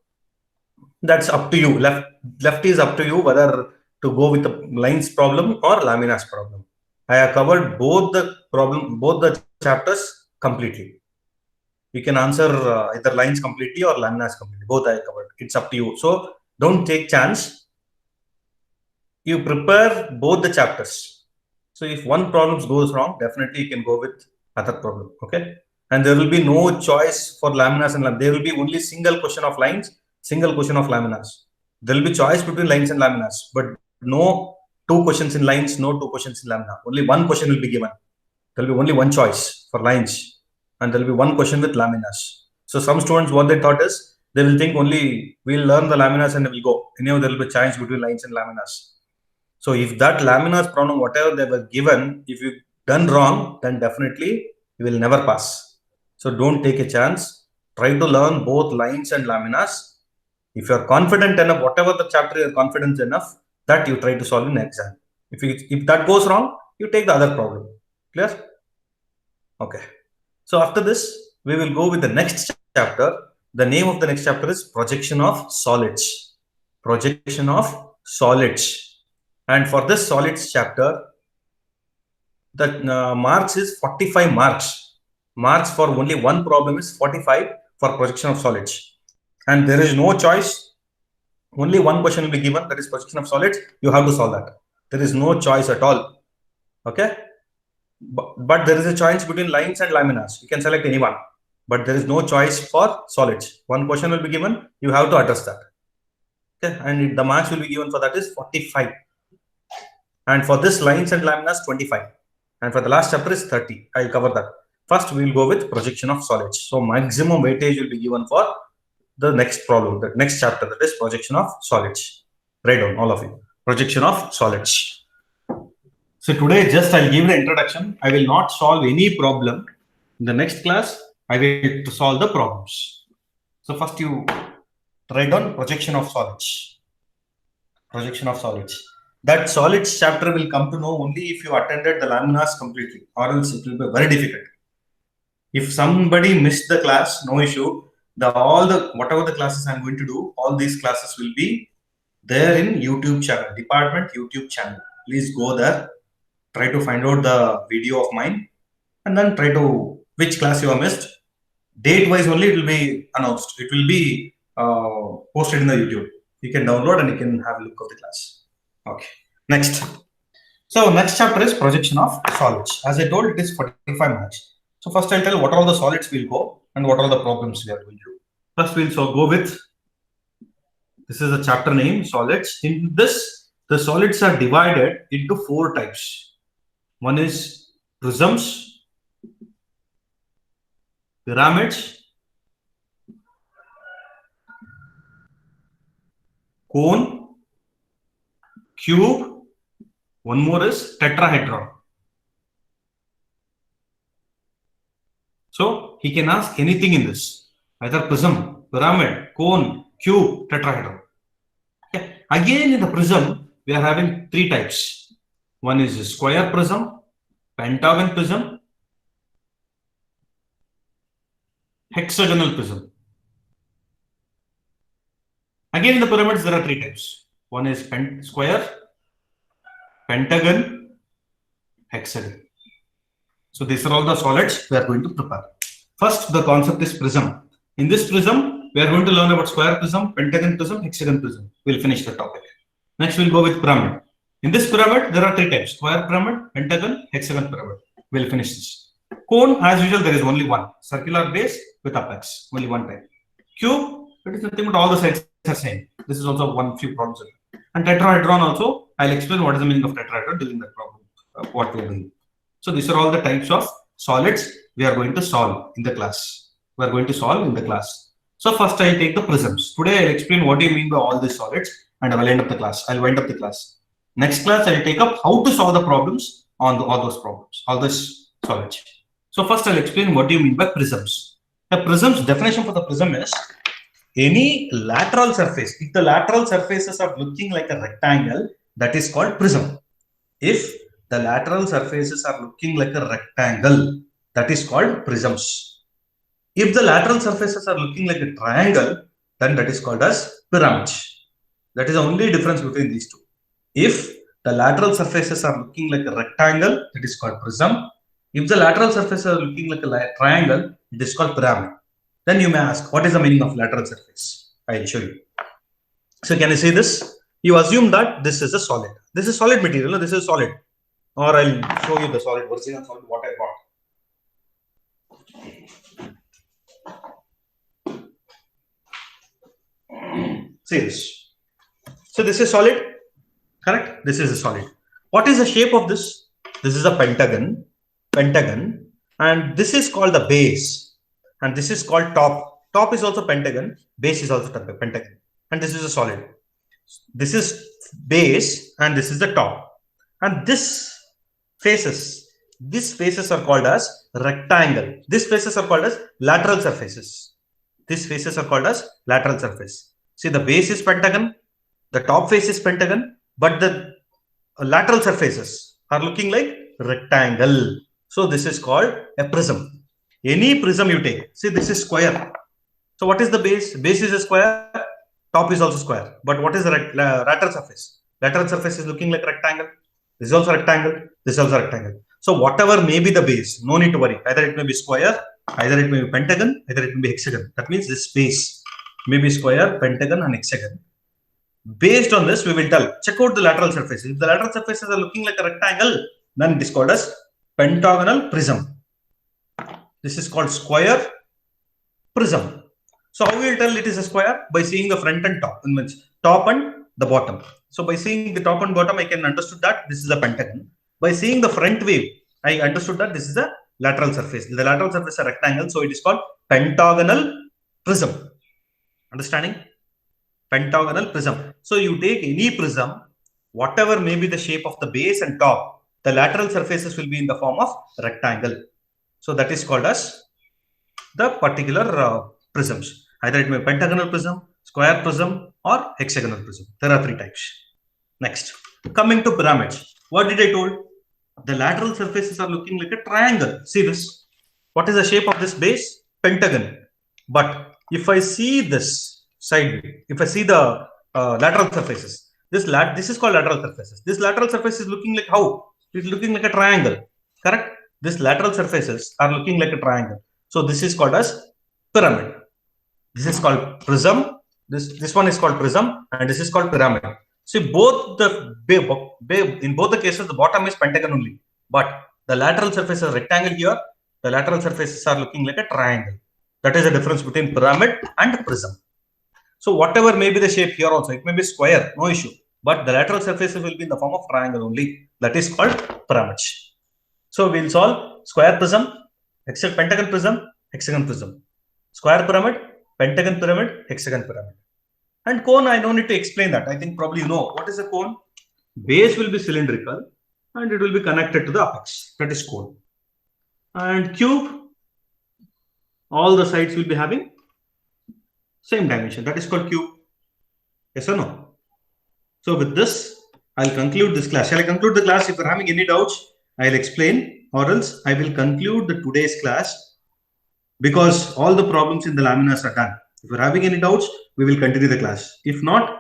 that's up to you. Left is up to you whether to go with the lines problem or laminas problem. I have covered both the chapters completely. You can answer either lines completely or laminas completely. Both I have covered. It's up to you. So don't take chance. You prepare both the chapters. So if one problem goes wrong, definitely you can go with other problem. Okay. And there will be no choice for laminas and laminas. There will be only single question of lines, single question of laminas. There will be choice between lines and laminas, but no two questions in lines, no two questions in lamina. Only one question will be given. There will be only one choice for lines, and there will be one question with laminas. So some students, what they thought is, they will think only we'll learn the laminas and we'll go. Anyhow, there will be choice between lines and laminas. So if that laminas problem, whatever they were given, if you done wrong, then definitely you will never pass. So don't take a chance. Try to learn both lines and laminas. If you are confident enough, whatever the chapter you are confident enough, that you try to solve in exam. If that goes wrong, you take the other problem. Clear? Okay. So after this, we will go with the next chapter. The name of the next chapter is projection of solids. Projection of solids. And for this solids chapter, the marks is 45 marks. Marks for only one problem is 45 for projection of solids. And there is no choice. Only one question will be given, that is projection of solids. You have to solve that. There is no choice at all. Okay. But there is a choice between lines and laminas. You can select any one. But there is no choice for solids. One question will be given. You have to address that. Okay. And the marks will be given for that is 45. And for this lines and laminas, 25. And for the last chapter is 30. I'll cover that. First, we will go with projection of solids. So maximum weightage will be given for the next problem, the next chapter, that is projection of solids. Write down, all of you. Projection of solids. So today, just I'll give the introduction. I will not solve any problem. In the next class, I will solve the problems. So first you write down projection of solids. Projection of solids. That solids chapter will come to know only if you attended the laminas completely, or else it will be very difficult. If somebody missed the class, no issue. Whatever the classes I'm going to do, all these classes will be there in YouTube channel, department YouTube channel. Please go there, try to find out the video of mine, and then try to which class you have missed. Date wise only it will be announced. It will be posted in the YouTube. You can download and you can have a look of the class. Okay. Next. So next chapter is projection of solids. As I told, it is 45 marks. So first I'll tell what all the solids will go and what are the problems we are going to do. First we'll go with, this is the chapter name, solids. In this, the solids are divided into 4 types. One is prisms, pyramids, cone, cube, one more is tetrahedron. So he can ask anything in this, either prism, pyramid, cone, cube, tetrahedron. Okay. Again in the prism, we are having 3 types. One is a square prism, pentagon prism, hexagonal prism. Again in the pyramids, there are 3 types. One is square, pentagon, hexagon. So these are all the solids we are going to prepare. First, the concept is prism. In this prism, we are going to learn about square prism, pentagon prism, hexagon prism. We'll finish the topic. Next, we'll go with pyramid. In this pyramid, there are 3 types: square pyramid, pentagon, hexagon pyramid. We'll finish this. Cone, as usual, there is only one. Circular base with apex, only one type. Cube, it is nothing but all the sides are same. This is also few problems. And tetrahedron also, I'll explain what is the meaning of tetrahedron during that problem, what we are doing. So these are all the types of solids we are going to solve in the class. So first I'll take the prisms. Today I'll explain what do you mean by all these solids and I will end up the class. I'll wind up the class. Next class I'll take up how to solve the problems on all those problems, all these solids. So first I'll explain what do you mean by prisms. The prism's definition for the prism is any lateral surface. If the lateral surfaces are looking like a rectangle, that is called prism. If the lateral surfaces are looking like a rectangle, that is called prisms. If the lateral surfaces are looking like a triangle, then that is called as pyramids. That is the only difference between these two. If the lateral surfaces are looking like a rectangle, that is called prism. If the lateral surfaces are looking like a triangle, it is called pyramid. Then you may ask, what is the meaning of lateral surface? I will show you. So can you see this? You assume that this is a solid. This is solid material. This is solid. Or I'll show you the solid, original solid, what I got. See this. So this is solid. Correct? This is a solid. What is the shape of this? This is a pentagon. And this is called the base. And this is called top. Top is also pentagon. Base is also pentagon. And this is a solid. This is base and this is the top. And these faces are called as rectangle. These faces are called as lateral surfaces. These faces are called as lateral surface. See, the base is pentagon. The top face is pentagon. But the lateral surfaces are looking like rectangle. So this is called a prism. Any prism you take, see this is square. So what is the base? Base is a square, top is also square. But what is the lateral surface? Lateral surface is looking like rectangle. This is also rectangle, this is also rectangle. So whatever may be the base, no need to worry. Either it may be square, either it may be pentagon, either it may be hexagon. That means this base may be square, pentagon and hexagon. Based on this, we will tell, check out the lateral surfaces. If the lateral surfaces are looking like a rectangle, then it is called as pentagonal prism. This is called square prism. So how we will tell it is a square? By seeing the front and top, top and the bottom. So by seeing the top and bottom, I can understood that this is a pentagon. By seeing the front view, I understood that this is a lateral surface. The lateral surface is a rectangle, so it is called pentagonal prism. Understanding? Pentagonal prism. So you take any prism, whatever may be the shape of the base and top, the lateral surfaces will be in the form of rectangle. So that is called as the particular prisms. Either it may be pentagonal prism, square prism or hexagonal prism. There are three types. Next, coming to pyramids. What did I told? The lateral surfaces are looking like a triangle. See this. What is the shape of this base? Pentagon. But if I see this side view, if I see the lateral surfaces, this is called lateral surfaces. This lateral surface is looking like how? It's looking like a triangle. Correct? This lateral surfaces are looking like a triangle. So this is called as pyramid. This is called prism. This one is called prism and this is called pyramid. See, both in both the cases, the bottom is pentagon only. But the lateral surface is rectangle here. The lateral surfaces are looking like a triangle. That is the difference between pyramid and prism. So whatever may be the shape here also, it may be square, no issue. But the lateral surfaces will be in the form of triangle only. That is called pyramids. So we'll solve square prism, pentagon prism, hexagon prism. Square pyramid, pentagon pyramid, hexagon pyramid. And cone, I don't need to explain that. I think probably you know. What is a cone? Base will be cylindrical and it will be connected to the apex. That is cone. And cube, all the sides will be having same dimension. That is called cube. Yes or no? So with this, I'll conclude this class. Shall I conclude the class? If you're having any doubts, I'll explain, or else I will conclude the today's class because all the problems in the laminas are done. If you're having any doubts, we will continue the class. If not,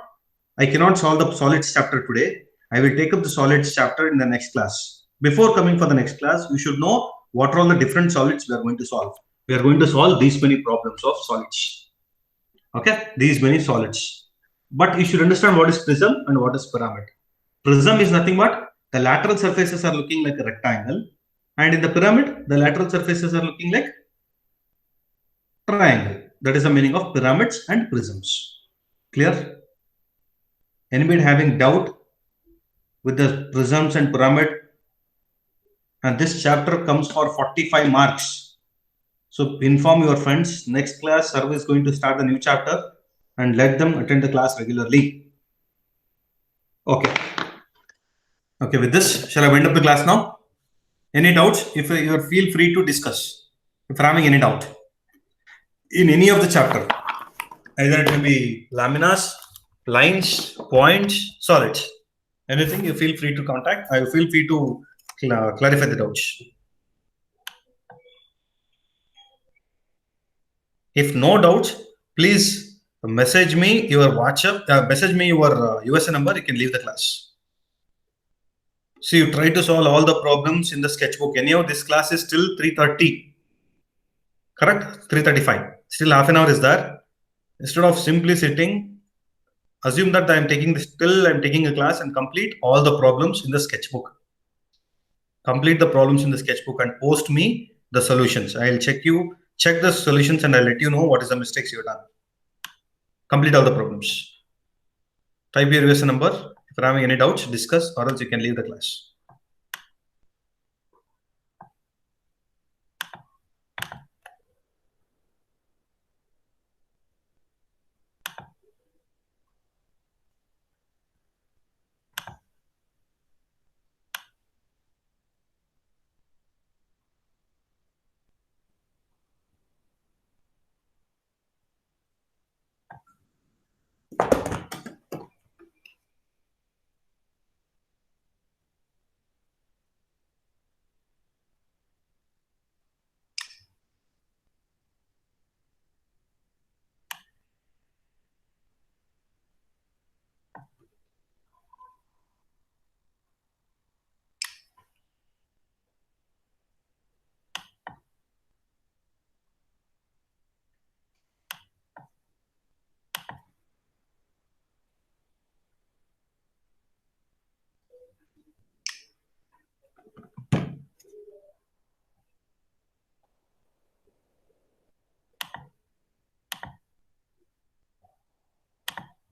I cannot solve the solids chapter today. I will take up the solids chapter in the next class. Before coming for the next class, we should know what are all the different solids we are going to solve. We are going to solve these many problems of solids. Okay, these many solids. But you should understand what is prism and what is pyramid. Prism is nothing but the lateral surfaces are looking like a rectangle, and in the pyramid, the lateral surfaces are looking like triangle. That is the meaning of pyramids and prisms. Clear? Anybody having doubt? with the prisms and pyramid. And this chapter comes for 45 marks. So inform your friends. Next class, Sarv is going to start the new chapter and let them attend the class regularly. Okay. Okay, with this, shall I wind up the class now? Any doubts? If you feel free to discuss. If you're having any doubt in any of the chapter, either it will be laminas, lines, points, solids. Anything, you feel free to contact. I feel free to clarify the doubts. If no doubts, please message me your WhatsApp, message me your USA number. You can leave the class. So you try to solve all the problems in the sketchbook. Anyhow, this class is still 3:30. Correct? 3:35. Still half an hour is there. Instead of simply sitting, assume that I'm taking a class and complete all the problems in the sketchbook. Complete the problems in the sketchbook and post me the solutions. I'll check the solutions and I'll let you know what is the mistakes you've done. Complete all the problems. Type your USA number. If you're having any doubts, discuss, or else you can leave the class.